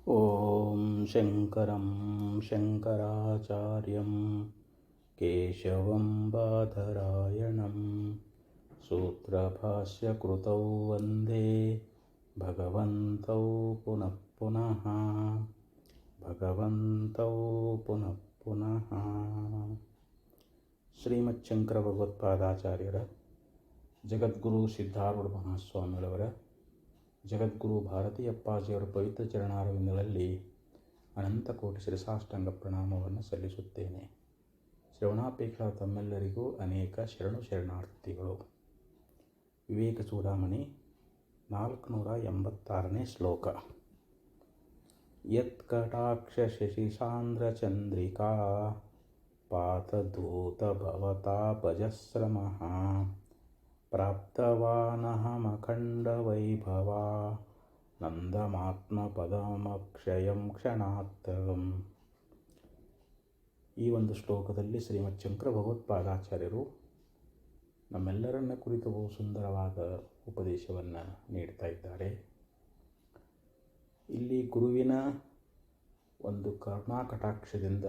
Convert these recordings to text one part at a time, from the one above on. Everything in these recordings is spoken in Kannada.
ಓಂ ಶಂಕರಂ ಶಂಕರಾಚಾರ್ಯಂ ಕೇಶವಂ ಬಾದರಾಯಣಂ ಸೂತ್ರಭಾಷ್ಯಕೃತೌ ವಂದೇ ಭಗವಂತೌ ಪುನಃ ಪುನಃ ಭಗವಂತೌ ಪುನಃ ಪುನಃ. ಶ್ರೀಮಚ್ಛಂಕರ ಭಗವತ್ಪಾದಾಚಾರ್ಯರ, ಜಗದ್ಗುರು ಸಿದ್ಧಾರೂಢ ಮಹಾಸ್ವಾಮಿಗಳವರ, ಜಗದ್ಗುರು ಭಾರತೀಯಪ್ಪಾಜಿಯವರ ಪವಿತ್ರ ಚರಣಾರವಿಂದಗಳಲ್ಲಿ ಅನಂತಕೋಟಿ ಶಿರಸಾಷ್ಟಾಂಗ ಪ್ರಣಾಮವನ್ನು ಸಲ್ಲಿಸುತ್ತೇನೆ. ಶ್ರವಣಾಪೇಕ್ಷ ತಮ್ಮೆಲ್ಲರಿಗೂ ಅನೇಕ ಶರಣಾರ್ಥಿಗಳು. ವಿವೇಕ ಚೂಡಾಮಣಿ 486ನೇ ಶ್ಲೋಕ. ಯತ್ಕಟಾಕ್ಷ ಶಶಿಸಾಂದ್ರ ಚಂದ್ರಿಕಾ ಪಾತಧೂತ ಭವತಾಪಜಸ್ರಮಃ ಪ್ರಾಪ್ತವಾನಹಮಖಂಡವೈಭವ ನಂದಮಾತ್ಮಪದಮಕ್ಷಯಂ ಕ್ಷಣಾತ್ತಂ. ಈ ಒಂದು ಶ್ಲೋಕದಲ್ಲಿ ಶ್ರೀಮಚ್ಛಂಕರ ಭಗವತ್ಪಾದಾಚಾರ್ಯರು ನಮ್ಮೆಲ್ಲರನ್ನ ಕುರಿತು ಸುಂದರವಾದ ಉಪದೇಶವನ್ನು ನೀಡ್ತಾ ಇದ್ದಾರೆ. ಇಲ್ಲಿ ಗುರುವಿನ ಒಂದು ಕರುಣಾಕಟಾಕ್ಷದಿಂದ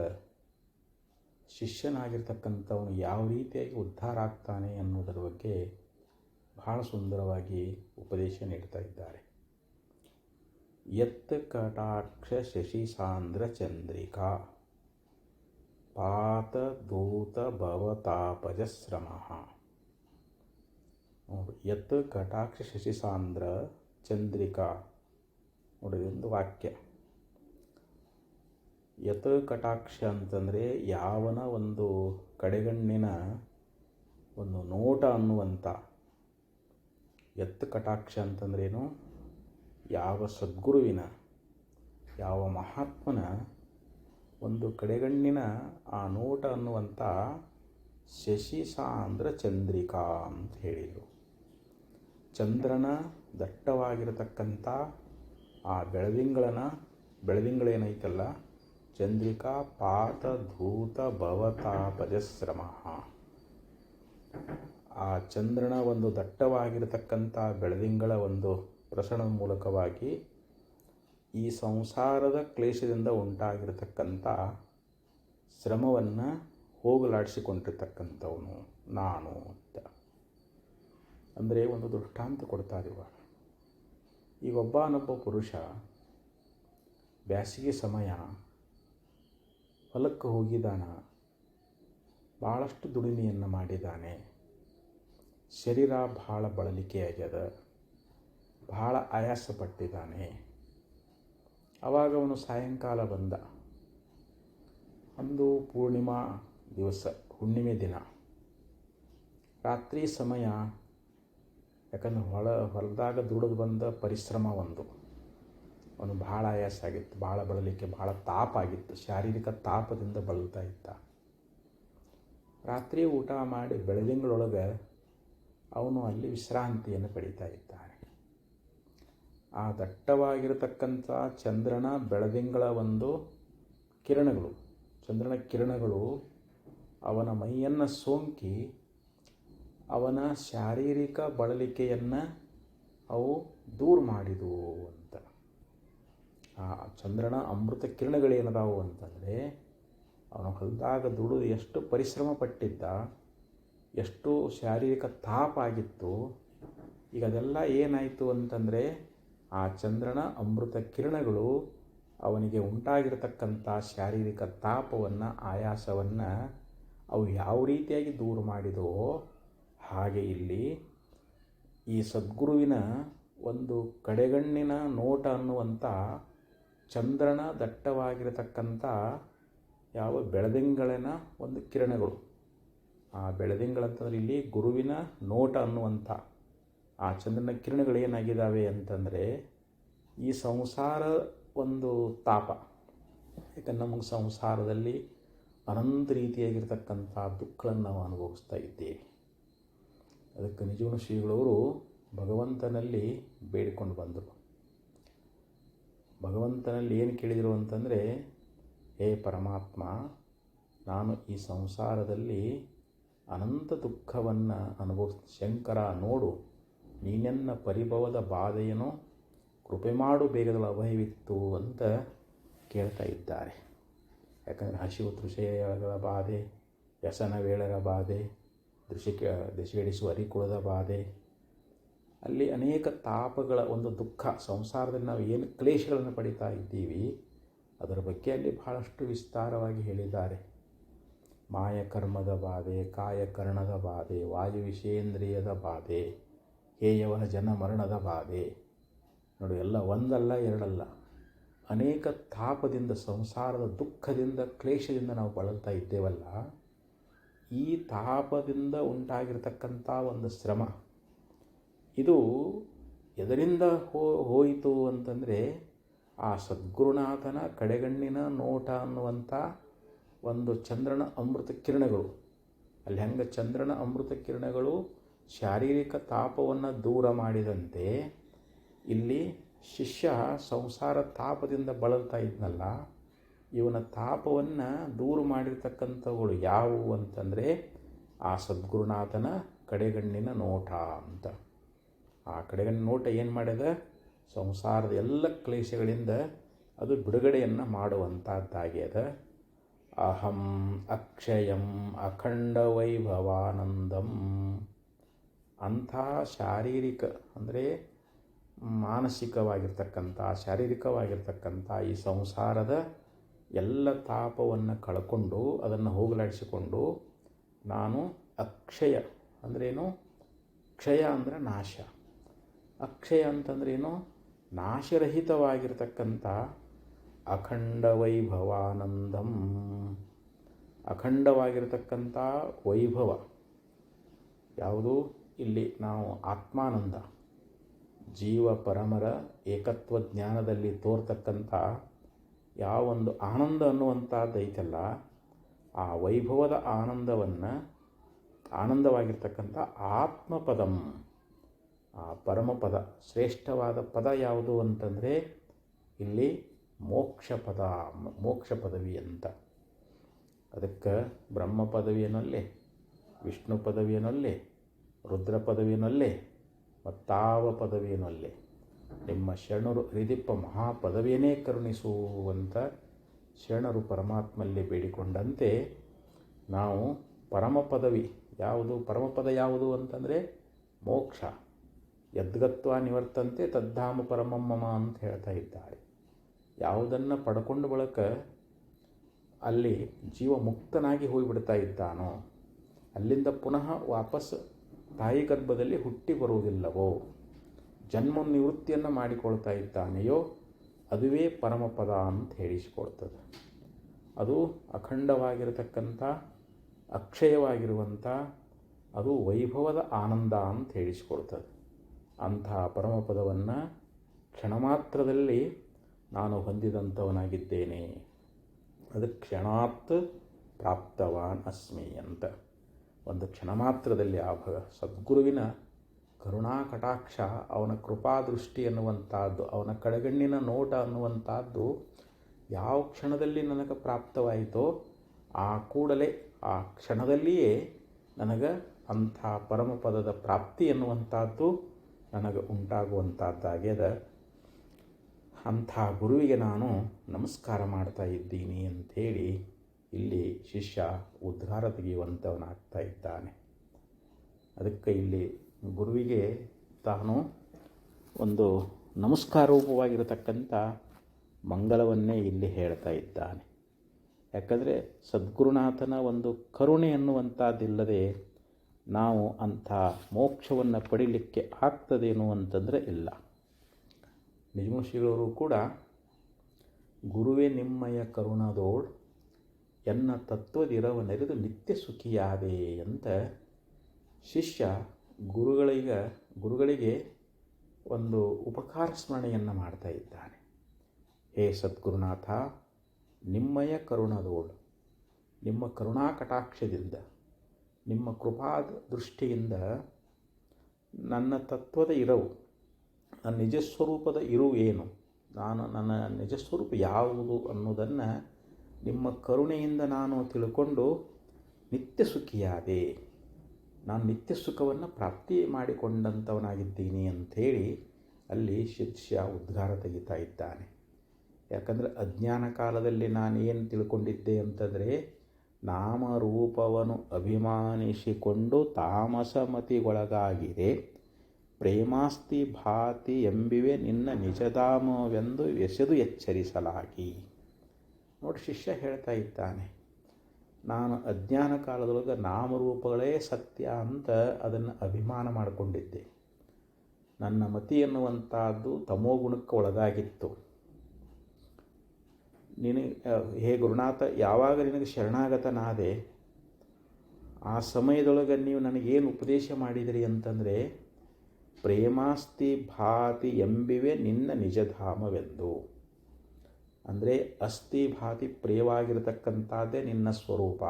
ಶಿಷ್ಯನಾಗಿರ್ತಕ್ಕಂಥವನು ಯಾವ ರೀತಿಯಾಗಿ ಉದ್ಧಾರ ಆಗ್ತಾನೆ ಅನ್ನೋದರ ಬಗ್ಗೆ ಬಹಳ ಸುಂದರವಾಗಿ ಉಪದೇಶ ನೀಡ್ತಾ ಇದ್ದಾರೆ. ಯತ್ ಕಟಾಕ್ಷ ಶಶಿ ಸಾಂದ್ರ ಚಂದ್ರಿಕಾ ಪಾತಧೂತ ಭವತಾಪಜಸ್ರಮಃ. ನೋಡಿ, ಯತ್ ಕಟಾಕ್ಷ ಶಶಿ ಸಾಂದ್ರ ಚಂದ್ರಿಕಾ, ನೋಡಿ ಒಂದು ವಾಕ್ಯ. ಯತ್ ಕಟಾಕ್ಷ ಅಂತಂದರೆ ಯಾವನ ಒಂದು ಕಡೆಗಣ್ಣಿನ ಒಂದು ನೋಟ ಅನ್ನುವಂಥ. ಯತ್ ಕಟಾಕ್ಷ ಅಂತಂದ್ರೇನು? ಯಾವ ಸದ್ಗುರುವಿನ, ಯಾವ ಮಹಾತ್ಮನ ಒಂದು ಕಡೆಗಣ್ಣಿನ ಆ ನೋಟ ಅನ್ನುವಂಥ ಶಶಿ ಸಾಂದ್ರ ಚಂದ್ರಿಕಾ ಅಂತ ಹೇಳಿದರು. ಚಂದ್ರನ ದಟ್ಟವಾಗಿರತಕ್ಕಂಥ ಆ ಬೆಳದಿಂಗಳೇನೈತಲ್ಲ, ಚಂದ್ರಿಕಾ ಪಾತಧೂತ ಭವತಾಪಜಸ್ರಮಃ. ಆ ಚಂದ್ರನ ಒಂದು ದಟ್ಟವಾಗಿರತಕ್ಕಂಥ ಬೆಳದಿಂಗಳ ಒಂದು ಪ್ರಸರಣದ ಮೂಲಕವಾಗಿ ಈ ಸಂಸಾರದ ಕ್ಲೇಶದಿಂದ ಉಂಟಾಗಿರತಕ್ಕಂಥ ಶ್ರಮವನ್ನು ಹೋಗಲಾಡಿಸಿಕೊಂಡಿರ್ತಕ್ಕಂಥವನು ನಾನು ಅಂತ. ಅಂದರೆ ಒಂದು ದೃಷ್ಟಾಂತ ಕೊಡ್ತಾರೆ ಇವಾಗ. ಈಗ ಒಬ್ಬನೊಬ್ಬ ಪುರುಷ ಬ್ಯಾಸಿಗೆ ಸಮಯ ಹೊಲಕ್ಕೆ ಹೋಗಿದ್ದಾನ, ಭಾಳಷ್ಟು ದುಡಿಮೆಯನ್ನು ಮಾಡಿದ್ದಾನೆ, ಶರೀರ ಭಾಳ ಬಳಲಿಕೆ ಆಗ್ಯದ, ಭಾಳ ಆಯಾಸಪಟ್ಟಿದ್ದಾನೆ. ಆವಾಗ ಅವನು ಸಾಯಂಕಾಲ ಬಂದ. ಒಂದು ಪೂರ್ಣಿಮಾ ದಿವಸ, ಹುಣ್ಣಿಮೆ ದಿನ, ರಾತ್ರಿ ಸಮಯ. ಯಾಕಂದ್ರೆ ಹೊಲದಾಗ ದುಡಿದು ಬಂದ ಪರಿಶ್ರಮ ಅವನು ಭಾಳ ಆಯಾಸ ಆಗಿತ್ತು, ಭಾಳ ಬಳಲಿಕೆ, ಭಾಳ ತಾಪ ಆಗಿತ್ತು, ಶಾರೀರಿಕ ತಾಪದಿಂದ ಬಳಲ್ತಾ ಇದ್ದ. ರಾತ್ರಿ ಊಟ ಮಾಡಿ ಬೆಳದಿಂಗಳೊಳಗೆ ಅವನು ಅಲ್ಲಿ ವಿಶ್ರಾಂತಿಯನ್ನು ಪಡೀತಾ ಇದ್ದಾನೆ. ಆ ದಟ್ಟವಾಗಿರತಕ್ಕಂಥ ಚಂದ್ರನ ಬೆಳದಿಂಗಳ ಒಂದು ಕಿರಣಗಳು, ಚಂದ್ರನ ಕಿರಣಗಳು ಅವನ ಮೈಯನ್ನು ಸೋಂಕಿ ಅವನ ಶಾರೀರಿಕ ಬಳಲಿಕೆಯನ್ನು ಅವು ದೂರ ಮಾಡಿದವು ಅಂತ. ಆ ಚಂದ್ರನ ಅಮೃತ ಕಿರಣಗಳೇನದಾವು ಅಂತಂದರೆ, ಅವನು ಹೊಲದಾಗ ದುಡಿದು ಎಷ್ಟು ಪರಿಶ್ರಮ ಪಟ್ಟಿದ್ದ, ಎಷ್ಟು ಶಾರೀರಿಕ ತಾಪ ಆಗಿತ್ತು, ಈಗ ಅದೆಲ್ಲ ಏನಾಯಿತು ಅಂತಂದರೆ ಆ ಚಂದ್ರನ ಅಮೃತ ಕಿರಣಗಳು ಅವನಿಗೆ ಉಂಟಾಗಿರತಕ್ಕಂಥ ಶಾರೀರಿಕ ತಾಪವನ್ನು, ಆಯಾಸವನ್ನು ಅವು ಯಾವ ರೀತಿಯಾಗಿ ದೂರ ಮಾಡಿದವೋ ಹಾಗೆ ಇಲ್ಲಿ ಈ ಸದ್ಗುರುವಿನ ಒಂದು ಕಡೆಗಣ್ಣಿನ ನೋಟ ಅನ್ನುವಂಥ ಚಂದ್ರನ ದಟ್ಟವಾಗಿರತಕ್ಕಂಥ ಯಾವ ಬೆಳದಿಂಗಳಿನ ಒಂದು ಕಿರಣಗಳು, ಆ ಬೆಳದಿಂಗಳಂತಂದ್ರೆ ಇಲ್ಲಿ ಗುರುವಿನ ನೋಟ ಅನ್ನುವಂಥ ಆ ಚಂದ್ರನ ಕಿರಣಗಳೇನಾಗಿದ್ದಾವೆ ಅಂತಂದರೆ ಈ ಸಂಸಾರ ಒಂದು ತಾಪ. ಯಾಕಂದ್ರೆ ನಮಗೆ ಸಂಸಾರದಲ್ಲಿ ಅನಂತ ರೀತಿಯಾಗಿರ್ತಕ್ಕಂಥ ದುಃಖಗಳನ್ನು ನಾವು ಅನುಭವಿಸ್ತಾ ಇದ್ದೇವೆ. ಅದಕ್ಕೆ ನಿಜಗುಣ ಶ್ರೀಗಳವರು ಭಗವಂತನಲ್ಲಿ ಬೇಡಿಕೊಂಡು ಬಂದರು. ಭಗವಂತನಲ್ಲಿ ಏನು ಕೇಳಿದರು ಅಂತಂದರೆ, ಹೇ ಪರಮಾತ್ಮ, ನಾನು ಈ ಸಂಸಾರದಲ್ಲಿ ಅನಂತ ದುಃಖವನ್ನು ಶಂಕರ ನೋಡು, ನೀನೆನ್ನ ಪರಿಭವದ ಬಾಧೆಯನ್ನು ಕೃಪೆ ಮಾಡು ಬೇಗದಲ್ಲಿ ಅಭಯವಿತ್ತು ಅಂತ ಕೇಳ್ತಾ ಇದ್ದಾರೆ. ಯಾಕಂದರೆ ಹಸಿವು ತೃಷೆಗಳ ಬಾಧೆ, ವ್ಯಸನ ವೇಳರ ಬಾಧೆ, ದೆಸೆಗೆಡಿಸುವ ಅರಿಕುಳದ ಬಾಧೆ, ಅಲ್ಲಿ ಅನೇಕ ತಾಪಗಳ ಒಂದು ದುಃಖ, ಸಂಸಾರದಲ್ಲಿ ನಾವು ಏನು ಕ್ಲೇಶಗಳನ್ನು ಪಡಿತಾ ಇದ್ದೀವಿ ಅದರ ಬಗ್ಗೆ ಅಲ್ಲಿ ಬಹಳಷ್ಟು ವಿಸ್ತಾರವಾಗಿ ಹೇಳಿದ್ದಾರೆ. ಮಾಯಕರ್ಮದ ಬಾಧೆ, ಕಾಯಕರ್ಣದ ಬಾಧೆ, ವಾಯು ವಿಷೇಂದ್ರಿಯದ ಬಾಧೆ, ಹೇಯವನ ಜನ ಮರಣದ ಬಾಧೆ. ನೋಡಿ, ಎಲ್ಲ ಒಂದಲ್ಲ ಎರಡಲ್ಲ, ಅನೇಕ ತಾಪದಿಂದ, ಸಂಸಾರದ ದುಃಖದಿಂದ, ಕ್ಲೇಶದಿಂದ ನಾವು ಬಳಲ್ತಾ ಇದ್ದೇವಲ್ಲ. ಈ ತಾಪದಿಂದ ಉಂಟಾಗಿರ್ತಕ್ಕಂಥ ಒಂದು ಶ್ರಮ ಇದು ಎದರಿಂದ ಹೋಯಿತು ಅಂತಂದರೆ ಆ ಸದ್ಗುರುನಾಥನ ಕಡೆಗಣ್ಣಿನ ನೋಟ ಅನ್ನುವಂಥ ಒಂದು ಚಂದ್ರನ ಅಮೃತ ಕಿರಣಗಳು. ಅಲ್ಲಿ ಹೆಂಗೆ ಚಂದ್ರನ ಅಮೃತ ಕಿರಣಗಳು ಶಾರೀರಿಕ ತಾಪವನ್ನು ದೂರ ಮಾಡಿದಂತೆ ಇಲ್ಲಿ ಶಿಷ್ಯ ಸಂಸಾರ ತಾಪದಿಂದ ಬಳಲ್ತಾ ಇದ್ನಲ್ಲ, ಇವನ ತಾಪವನ್ನು ದೂರ ಮಾಡಿರ್ತಕ್ಕಂಥವುಗಳು ಯಾವುವು ಅಂತಂದರೆ ಆ ಸದ್ಗುರುನಾಥನ ಕಡೆಗಣ್ಣಿನ ನೋಟ ಅಂತ. ಆ ಕಡೆಗಣ್ಣಿನ ನೋಟ ಏನು ಮಾಡ್ಯದ? ಸಂಸಾರದ ಎಲ್ಲ ಕ್ಲೇಶಗಳಿಂದ ಅದು ಬಿಡುಗಡೆಯನ್ನು ಮಾಡುವಂಥದ್ದಾಗ್ಯದ. ಅಹಂ ಅಕ್ಷಯಂ ಅಖಂಡ ವೈಭವಾನಂದಂ. ಅಂಥ ಶಾರೀರಿಕ ಅಂದರೆ ಮಾನಸಿಕವಾಗಿರ್ತಕ್ಕಂಥ, ಶಾರೀರಿಕವಾಗಿರ್ತಕ್ಕಂಥ ಈ ಸಂಸಾರದ ಎಲ್ಲ ತಾಪವನ್ನು ಕಳ್ಕೊಂಡು ಅದನ್ನು ಹೋಗಲಾಡಿಸಿಕೊಂಡು ನಾನು ಅಕ್ಷಯ ಅಂದ್ರೇನು? ಕ್ಷಯ ಅಂದರೆ ನಾಶ. ಅಕ್ಷಯ ಅಂತಂದ್ರೇನು? ನಾಶರಹಿತವಾಗಿರ್ತಕ್ಕಂಥ ಅಖಂಡ ವೈಭವಾನಂದಂ. ಅಖಂಡವಾಗಿರ್ತಕ್ಕಂಥ ವೈಭವ ಯಾವುದು? ಇಲ್ಲಿ ನಾವು ಆತ್ಮಾನಂದ, ಜೀವ ಪರಮರ ಏಕತ್ವ ಜ್ಞಾನದಲ್ಲಿ ತೋರ್ತಕ್ಕಂಥ ಯಾವೊಂದು ಆನಂದ ಅನ್ನುವಂಥದ್ದು ಐತಲ್ಲ, ಆ ವೈಭವದ ಆನಂದವನ್ನು, ಆನಂದವಾಗಿರ್ತಕ್ಕಂಥ ಆತ್ಮಪದಂ, ಆ ಪರಮಪದ, ಶ್ರೇಷ್ಠವಾದ ಪದ ಯಾವುದು ಅಂತಂದರೆ ಇಲ್ಲಿ ಮೋಕ್ಷ ಪದ, ಮೋಕ್ಷ ಪದವಿ ಅಂತ. ಅದಕ್ಕೆ ಬ್ರಹ್ಮ ಪದವಿಯನ್ನಲ್ಲೇ, ವಿಷ್ಣು ಪದವಿಯನ್ನಲ್ಲೇ, ರುದ್ರ ಪದವಿಯನ್ನಲ್ಲೇ, ಮತ್ತಾವ ಪದವಿಯನ್ನಲ್ಲೇ ನಿಮ್ಮ ಶರಣರು ಹರಿದಿಪ್ಪ ಮಹಾಪದವಿಯನ್ನೇ ಕರುಣಿಸುವಂಥ ಶರಣರು ಪರಮಾತ್ಮಲ್ಲಿ ಬೇಡಿಕೊಂಡಂತೆ ನಾವು ಪರಮ ಪದವಿ ಯಾವುದು? ಪರಮಪದ ಯಾವುದು ಅಂತಂದರೆ ಮೋಕ್ಷ. ಯದ್ಗತ್ವ ನಿವರ್ತಂತೆ ತದ್ಧಾಮ ಪರಮಮ್ಮಮ ಅಂತ ಹೇಳ್ತಾ ಇದ್ದಾರೆ. ಯಾವುದನ್ನು ಪಡ್ಕೊಂಡು ಬಳಕ ಅಲ್ಲಿ ಜೀವ ಮುಕ್ತನಾಗಿ ಹೋಗಿಬಿಡ್ತಾ ಇದ್ದಾನೋ, ಅಲ್ಲಿಂದ ಪುನಃ ವಾಪಸ್ ತಾಯಿ ಗರ್ಭದಲ್ಲಿ ಹುಟ್ಟಿ ಬರುವುದಿಲ್ಲವೋ, ಜನ್ಮ ನಿವೃತ್ತಿಯನ್ನು ಮಾಡಿಕೊಳ್ತಾ ಇದ್ದಾನೆಯೋ, ಅದುವೇ ಪರಮಪದ ಅಂತ ಹೇಳಿಸಿಕೊಳ್ತದೆ. ಅದು ಅಖಂಡವಾಗಿರತಕ್ಕಂಥ, ಅಕ್ಷಯವಾಗಿರುವಂಥ, ಅದು ವೈಭವದ ಆನಂದ ಅಂತ ಹೇಳಿಸಿಕೊಳ್ತದೆ. ಅಂತಹ ಪರಮಪದವನ್ನು ಕ್ಷಣ ಮಾತ್ರದಲ್ಲಿ ನಾನು ಹೊಂದಿದಂಥವನಾಗಿದ್ದೇನೆ. ಅದಕ್ಕೆ ಕ್ಷಣಾತ್ ಪ್ರಾಪ್ತವಾನ್ ಅಸ್ಮಿ ಅಂತ. ಒಂದು ಕ್ಷಣ ಮಾತ್ರದಲ್ಲಿ ಆ ಸದ್ಗುರುವಿನ ಕರುಣಾ ಕಟಾಕ್ಷ, ಅವನ ಕೃಪಾದೃಷ್ಟಿ ಅನ್ನುವಂಥದ್ದು, ಅವನ ಕಡೆಗಣ್ಣಿನ ನೋಟ ಅನ್ನುವಂಥದ್ದು ಯಾವ ಕ್ಷಣದಲ್ಲಿ ನನಗೆ ಪ್ರಾಪ್ತವಾಯಿತೋ ಆ ಕೂಡಲೇ, ಆ ಕ್ಷಣದಲ್ಲಿಯೇ ನನಗೆ ಅಂಥ ಪರಮಪದದ ಪ್ರಾಪ್ತಿ ಎನ್ನುವಂಥದ್ದು ನನಗೆ ಉಂಟಾಗುವಂಥದ್ದಾಗ್ಯದ. ಅಂಥ ಗುರುವಿಗೆ ನಾನು ನಮಸ್ಕಾರ ಮಾಡ್ತಾ ಇದ್ದೀನಿ ಅಂಥೇಳಿ ಇಲ್ಲಿ ಶಿಷ್ಯ ಉದ್ಧಾರ ತೆಗೆಯುವಂಥವನಾಗ್ತಾ ಇದ್ದಾನೆ. ಅದಕ್ಕೆ ಇಲ್ಲಿ ಗುರುವಿಗೆ ತಾನು ಒಂದು ನಮಸ್ಕಾರ ರೂಪವಾಗಿರತಕ್ಕಂಥ ಮಂಗಲವನ್ನೇ ಇಲ್ಲಿ ಹೇಳ್ತಾ ಇದ್ದಾನೆ. ಯಾಕಂದರೆ ಸದ್ಗುರುನಾಥನ ಒಂದು ಕರುಣೆ ಅನ್ನುವಂಥದ್ದಿಲ್ಲದೆ ನಾವು ಅಂಥ ಮೋಕ್ಷವನ್ನು ಪಡೀಲಿಕ್ಕೆ ಆಗ್ತದೇನು ಅಂತಂದರೆ ಇಲ್ಲ. ನಿಜಮುಷಿಗಳವರು ಕೂಡ ಗುರುವೇ ನಿಮ್ಮಯ ಕರುಣದೋಳ್ ಎನ್ನ ತತ್ವದಿರವನೆರೆದು ನಿತ್ಯ ಸುಖಿಯಾದೆ ಅಂತ ಶಿಷ್ಯ ಗುರುಗಳಿಗೆ ಒಂದು ಉಪಕಾರ ಸ್ಮರಣೆಯನ್ನು ಮಾಡ್ತಾ ಇದ್ದಾನೆ. ಹೇ ಸದ್ಗುರುನಾಥ, ನಿಮ್ಮಯ ಕರುಣದೋಳು, ನಿಮ್ಮ ಕರುಣಾ ಕಟಾಕ್ಷದಿಂದ, ನಿಮ್ಮ ಕೃಪಾದ ದೃಷ್ಟಿಯಿಂದ ನನ್ನ ತತ್ವದ ಇರವು, ನನ್ನ ನಿಜಸ್ವರೂಪದ ಇರುವು ಏನು, ನನ್ನ ನಿಜಸ್ವರೂಪ ಯಾವುದು ಅನ್ನೋದನ್ನು ನಿಮ್ಮ ಕರುಣೆಯಿಂದ ನಾನು ತಿಳ್ಕೊಂಡು ನಿತ್ಯ ಸುಖಿಯಾದೆ, ನಾನು ನಿತ್ಯ ಸುಖವನ್ನು ಪ್ರಾಪ್ತಿ ಮಾಡಿಕೊಂಡಂಥವನಾಗಿದ್ದೀನಿ ಅಂಥೇಳಿ ಅಲ್ಲಿ ಶಿಷ್ಯ ಉದ್ಗಾರ ತೆಗಿತಾ ಇದ್ದಾನೆ. ಯಾಕಂದರೆ ಅಜ್ಞಾನ ಕಾಲದಲ್ಲಿ ನಾನು ಏನು ತಿಳ್ಕೊಂಡಿದ್ದೆ ಅಂತಂದರೆ, ನಾಮರೂಪವನ್ನು ಅಭಿಮಾನಿಸಿಕೊಂಡು ತಾಮಸಮತಿಗೊಳಗಾಗಿದೆ, ಪ್ರೇಮಾಸ್ತಿ ಭಾತಿ ಎಂಬಿವೆ ನಿನ್ನ ನಿಜಧಾಮವೆಂದು ಎಸೆದು ಎಚ್ಚರಿಸಲಾಗಿ. ನೋಡಿ, ಶಿಷ್ಯ ಹೇಳ್ತಾ ಇದ್ದಾನೆ, ನಾನು ಅಜ್ಞಾನ ಕಾಲದೊಳಗೆ ನಾಮರೂಪಗಳೇ ಸತ್ಯ ಅಂತ ಅದನ್ನು ಅಭಿಮಾನ ಮಾಡಿಕೊಂಡಿದ್ದೆ. ನನ್ನ ಮತಿ ಎನ್ನುವಂಥದ್ದು ತಮೋಗುಣಕ್ಕೆ ಒಳಗಾಗಿತ್ತು. ಹೇ ಗುರುನಾಥ, ಯಾವಾಗ ನಿನಗೆ ಶರಣಾಗತನಾದೆ ಆ ಸಮಯದೊಳಗೆ ನೀವು ನನಗೇನು ಉಪದೇಶ ಮಾಡಿದಿರಿ ಅಂತಂದರೆ, ಪ್ರೇಮಾಸ್ತಿ ಭಾತಿ ಎಂಬಿವೆ ನಿನ್ನ ನಿಜಧಾಮವೆಂದು. ಅಂದರೆ ಅಸ್ಥಿ ಭಾತಿ ಪ್ರಿಯವಾಗಿರತಕ್ಕಂಥದ್ದೇ ನಿನ್ನ ಸ್ವರೂಪ.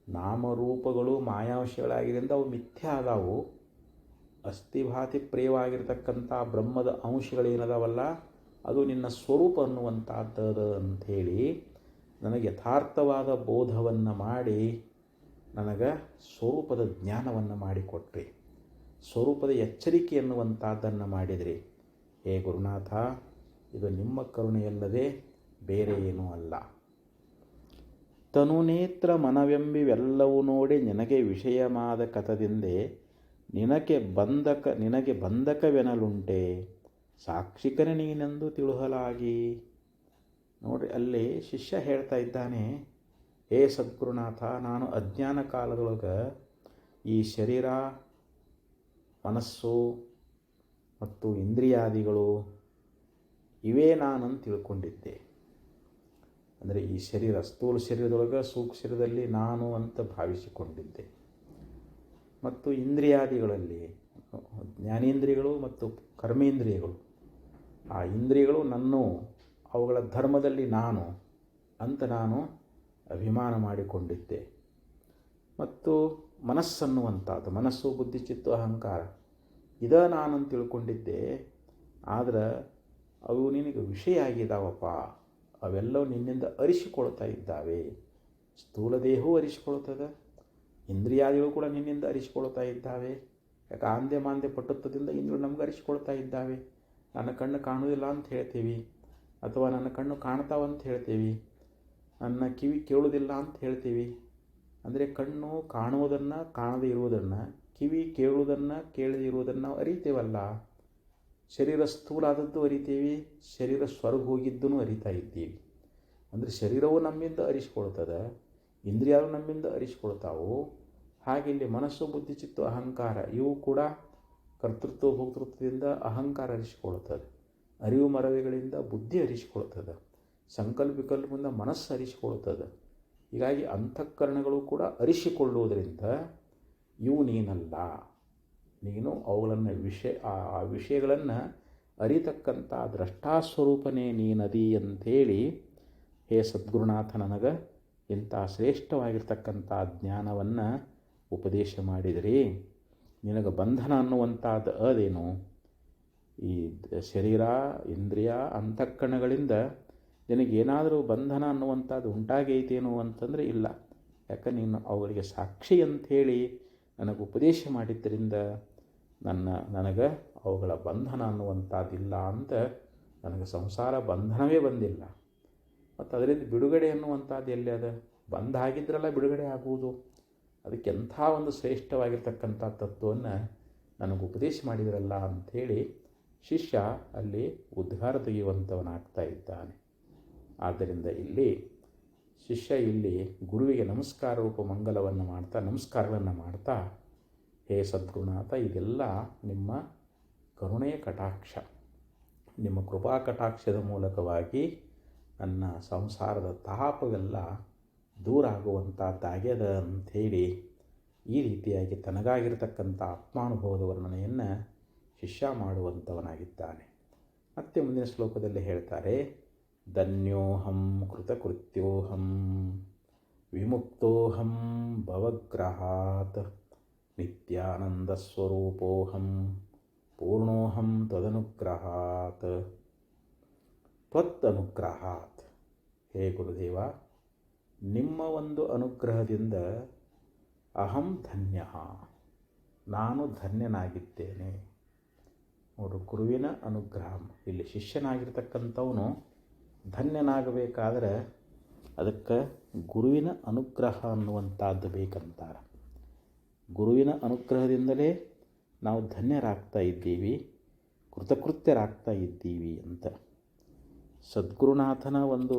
ನಾಮರೂಪಗಳು ಮಾಯಾಂಶಗಳಾಗಿದ್ದರಿಂದ ಅವು ಮಿಥ್ಯ ಆದವು. ಅಸ್ಥಿಭಾತಿ ಪ್ರಿಯವಾಗಿರ್ತಕ್ಕಂಥ ಬ್ರಹ್ಮದ ಅಂಶಗಳೇನದಾವಲ್ಲ, ಅದು ನಿನ್ನ ಸ್ವರೂಪ ಅನ್ನುವಂಥದ್ದು ಅಂಥೇಳಿ ನನಗೆ ಯಥಾರ್ಥವಾದ ಬೋಧವನ್ನು ಮಾಡಿ ನನಗೆ ಸ್ವರೂಪದ ಜ್ಞಾನವನ್ನು ಮಾಡಿಕೊಟ್ರಿ, ಸ್ವರೂಪದ ಎಚ್ಚರಿಕೆ ಎನ್ನುವಂಥದ್ದನ್ನು ಮಾಡಿದ್ರಿ. ಹೇ ಗುರುನಾಥ, ಇದು ನಿಮ್ಮ ಕರುಣೆಯಲ್ಲದೆ ಬೇರೆ ಏನೂ ಅಲ್ಲ. ತನುನೇತ್ರ ಮನವೆಂಬಿವೆಲ್ಲವೂ ನೋಡಿ ನಿನಗೆ ವಿಷಯಮಾದ ಕಥದಿಂದೆ ನಿನಗೆ ಬಂಧಕವೆನಲುಂಟೆ, ಸಾಕ್ಷಿಕನೇ ನೀನೆಂದು ತಿಳುಹಲಾಗಿ. ನೋಡ್ರಿ, ಅಲ್ಲಿ ಶಿಷ್ಯ ಹೇಳ್ತಾ ಇದ್ದಾನೆ, ಹೇ ಸದ್ಗುರುನಾಥ, ನಾನು ಅಜ್ಞಾನ ಕಾಲದೊಳಗೆ ಈ ಶರೀರ, ಮನಸ್ಸು ಮತ್ತು ಇಂದ್ರಿಯಾದಿಗಳು ಇವೇ ನಾನಂತ ತಿಳ್ಕೊಂಡಿದ್ದೆ. ಅಂದರೆ ಈ ಶರೀರ, ಸ್ಥೂಲ ಶರೀರದೊಳಗೆ ಸೂಕ್ಷ್ಮ ಶರೀರದಲ್ಲಿ ನಾನು ಅಂತ ಭಾವಿಸಿಕೊಂಡಿದ್ದೆ. ಮತ್ತು ಇಂದ್ರಿಯಾದಿಗಳಲ್ಲಿ ಜ್ಞಾನೇಂದ್ರಿಯಗಳು ಮತ್ತು ಕರ್ಮೇಂದ್ರಿಯಗಳು, ಆ ಇಂದ್ರಿಯಗಳು ನನ್ನೂ, ಅವುಗಳ ಧರ್ಮದಲ್ಲಿ ನಾನು ಅಂತ ನಾನು ಅಭಿಮಾನ ಮಾಡಿಕೊಂಡಿದ್ದೆ. ಮತ್ತು ಮನಸ್ಸನ್ನುವಂಥದ್ದು, ಮನಸ್ಸು ಬುದ್ಧಿ ಚಿತ್ತು ಅಹಂಕಾರ ನಾನಂತ ತಿಳ್ಕೊಂಡಿದ್ದೆ. ಆದ್ರೆ ಅವು ನಿನಗೆ ವಿಷಯ ಆಗಿದ್ದಾವಪ್ಪ, ಅವೆಲ್ಲವೂ ನಿನ್ನಿಂದ ಅರಿಸಿಕೊಳ್ತಾ ಇದ್ದಾವೆ. ಸ್ಥೂಲ ದೇಹವೂ ಅರಿಸಿಕೊಳ್ತದೆ, ಇಂದ್ರಿಯಾದಿಗಳು ಕೂಡ ನಿನ್ನಿಂದ ಅರಿಸಿಕೊಳ್ತಾ ಇದ್ದಾವೆ. ಯಾಕೆ ಆಂದೆ ಮಾಂದೆ ಪಟ್ಟುತ್ತದಿಂದ ಇಂದ್ರಿಯಗಳು ನಮ್ಗೆ ಅರಿಸಿಕೊಳ್ತಾ ಇದ್ದಾವೆ. ನನ್ನ ಕಣ್ಣು ಕಾಣುವುದಿಲ್ಲ ಅಂತ ಹೇಳ್ತೀವಿ, ಅಥವಾ ನನ್ನ ಕಣ್ಣು ಕಾಣ್ತಾವಂತ ಹೇಳ್ತೀವಿ, ನನ್ನ ಕಿವಿ ಕೇಳುವುದಿಲ್ಲ ಅಂತ ಹೇಳ್ತೀವಿ. ಅಂದರೆ ಕಣ್ಣು ಕಾಣುವುದನ್ನು, ಕಾಣದೇ ಇರುವುದನ್ನು, ಕಿವಿ ಕೇಳುವುದನ್ನು, ಕೇಳದೇ ಇರುವುದನ್ನು ನಾವು ಅರಿತೇವಲ್ಲ. ಶರೀರ ಸ್ಥೂಲ ಆದದ್ದು ಅರಿತೀವಿ, ಶರೀರ ಸ್ವರ್ಗ ಹೋಗಿದ್ದೂ ಅರಿತಾ ಇದ್ದೀವಿ. ಅಂದರೆ ಶರೀರವು ನಮ್ಮಿಂದ ಅರಿಸಿಕೊಳ್ತದೆ, ಇಂದ್ರಿಯಾಗಳು ನಮ್ಮಿಂದ ಅರಿಸಿಕೊಳ್ತಾವು. ಹಾಗೆ ಇಲ್ಲಿ ಮನಸ್ಸು ಬುದ್ಧಿ ಚಿತ್ತು ಅಹಂಕಾರ ಇವು ಕೂಡ ಕರ್ತೃತ್ವ ಭೋಕ್ತೃತ್ವದಿಂದ ಅಹಂಕಾರ ಅರಿಸಿಕೊಳ್ತದೆ, ಅರಿವು ಮರವಿಗಳಿಂದ ಬುದ್ಧಿ ಅರಿಸಿಕೊಳ್ತದೆ, ಸಂಕಲ್ಪ ವಿಕಲ್ಪದಿಂದ ಮನಸ್ಸು ಅರಿಸಿಕೊಳ್ತದೆ. ಹೀಗಾಗಿ ಅಂತಃಕರಣಗಳು ಕೂಡ ಅರಿಸಿಕೊಳ್ಳುವುದರಿಂದ ಇವು ನೀನಲ್ಲ, ನೀನು ಅವುಗಳನ್ನು ಆ ವಿಷಯಗಳನ್ನು ಅರಿತಕ್ಕಂಥ ದ್ರಷ್ಟಾಸ್ವರೂಪನೇ ನೀನದಿ ಅಂಥೇಳಿ, ಹೇ ಸದ್ಗುರುನಾಥ, ನನಗೆ ಇಂಥ ಶ್ರೇಷ್ಠವಾಗಿರ್ತಕ್ಕಂಥ ಜ್ಞಾನವನ್ನು ಉಪದೇಶ ಮಾಡಿದಿರಿ. ನಿನಗೆ ಬಂಧನ ಅನ್ನುವಂಥದ್ದು ಅದೇನು? ಈ ಶರೀರ, ಇಂದ್ರಿಯ, ಅಂತಃಕರಣಗಳಿಂದ ನಿನಗೇನಾದರೂ ಬಂಧನ ಅನ್ನುವಂಥದ್ದು ಉಂಟಾಗೈತೇನೋ ಅಂತಂದರೆ ಇಲ್ಲ. ಯಾಕೆ ನೀನು ಅವುಗಳಿಗೆ ಸಾಕ್ಷಿ ಅಂಥೇಳಿ ನನಗೆ ಉಪದೇಶ ಮಾಡಿದ್ದರಿಂದ ನನಗೆ ಅವುಗಳ ಬಂಧನ ಅನ್ನುವಂಥದ್ದಿಲ್ಲ ಅಂತ, ನನಗೆ ಸಂಸಾರ ಬಂಧನವೇ ಬಂದಿಲ್ಲ. ಮತ್ತು ಅದರಿಂದ ಬಿಡುಗಡೆ ಅನ್ನುವಂಥದ್ದು ಎಲ್ಲಿ ಅದ? ಬಂಧ ಆಗಿದ್ರಲ್ಲ ಬಿಡುಗಡೆ ಆಗುವುದು. ಅದಕ್ಕೆಂಥ ಒಂದು ಶ್ರೇಷ್ಠವಾಗಿರ್ತಕ್ಕಂಥ ತತ್ವವನ್ನು ನನಗೆ ಉಪದೇಶ ಮಾಡಿದ್ರಲ್ಲ ಅಂಥೇಳಿ ಶಿಷ್ಯ ಅಲ್ಲಿ ಉದ್ಗಾರ ತೆಗೆಯುವಂಥವನಾಗ್ತಾ ಇದ್ದಾನೆ. ಆದ್ದರಿಂದ ಇಲ್ಲಿ ಶಿಷ್ಯ ಇಲ್ಲಿ ಗುರುವಿಗೆ ನಮಸ್ಕಾರ ರೂಪ ನಮಸ್ಕಾರಗಳನ್ನು ಮಾಡ್ತಾ, ಹೇ ಸದ್ಗುರುನಾಥ, ಇದೆಲ್ಲ ನಿಮ್ಮ ಕರುಣೆಯ ಕಟಾಕ್ಷ, ನಿಮ್ಮ ಕೃಪಾ ಕಟಾಕ್ಷದ ಮೂಲಕವಾಗಿ ನನ್ನ ಸಂಸಾರದ ತಾಪವೆಲ್ಲ ದೂರ ಆಗುವಂಥದ್ದಾಗ್ಯದ ಅಂಥೇಳಿ ಈ ರೀತಿಯಾಗಿ ತನಗಾಗಿರ್ತಕ್ಕಂಥ ಆತ್ಮಾನುಭವದ ವರ್ಣನೆಯನ್ನು ಶಿಷ್ಯ ಮಾಡುವಂಥವನಾಗಿದ್ದಾನೆ. ಮತ್ತೆ ಮುಂದಿನ ಶ್ಲೋಕದಲ್ಲಿ ಹೇಳ್ತಾರೆ, ಧನ್ಯೋಹಂ ಕೃತಕೃತ್ಯೋಹಂ ವಿಮುಕ್ತೋಹಂ ಭವಗ್ರಹಾತ್ ನಿತ್ಯಾನಂದ ಸ್ವರೂಪೋಹಂ ಪೂರ್ಣೋಹಂ ತ್ವದನುಗ್ರಹಾತ್. ಹೇ ಗುರುದೇವ, ನಿಮ್ಮ ಒಂದು ಅನುಗ್ರಹದಿಂದ ಅಹಂ ಧನ್ಯ, ನಾನು ಧನ್ಯನಾಗಿದ್ದೇನೆ. ನೋಡು, ಗುರುವಿನ ಅನುಗ್ರಹ. ಇಲ್ಲಿ ಶಿಷ್ಯನಾಗಿರ್ತಕ್ಕಂಥವನು ಧನ್ಯನಾಗಬೇಕಾದ್ರೆ ಅದಕ್ಕೆ ಗುರುವಿನ ಅನುಗ್ರಹ ಅನ್ನುವಂಥದ್ದು ಬೇಕಂತಾರೆ. ಗುರುವಿನ ಅನುಗ್ರಹದಿಂದಲೇ ನಾವು ಧನ್ಯರಾಗ್ತಾ ಇದ್ದೀವಿ, ಕೃತಕೃತ್ಯರಾಗ್ತಾ ಇದ್ದೀವಿ ಅಂತ. ಸದ್ಗುರುನಾಥನ ಒಂದು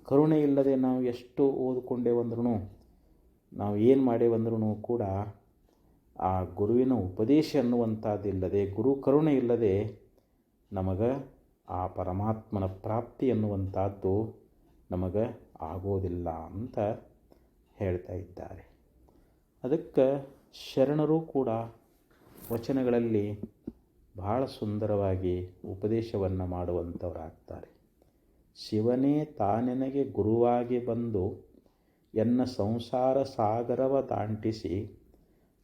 ಕರುಣೆ ಇಲ್ಲದೆ ನಾವು ಎಷ್ಟು ಓದಿಕೊಂಡೇವಂದ್ರೂ, ನಾವು ಏನು ಮಾಡೇವಂದ್ರೂ ಕೂಡ ಆ ಗುರುವಿನ ಉಪದೇಶ ಅನ್ನುವಂಥದ್ದಿಲ್ಲದೆ, ಗುರು ಕರುಣೆ ಇಲ್ಲದೆ ನಮಗೆ ಆ ಪರಮಾತ್ಮನ ಪ್ರಾಪ್ತಿ ಅನ್ನುವಂಥದ್ದು ನಮಗೆ ಆಗೋದಿಲ್ಲ ಅಂತ ಹೇಳ್ತಾ ಇದ್ದಾರೆ. ಅದಕ್ಕೆ ಶರಣರು ಕೂಡ ವಚನಗಳಲ್ಲಿ ಬಹಳ ಸುಂದರವಾಗಿ ಉಪದೇಶವನ್ನು ಮಾಡುವಂಥವರಾಗ್ತಾರೆ. ಶಿವನೇ ತಾನೆನಗೆ ಗುರುವಾಗಿ ಬಂದು ಎನ್ನ ಸಂಸಾರ ಸಾಗರವ ದಾಂಟಿಸಿ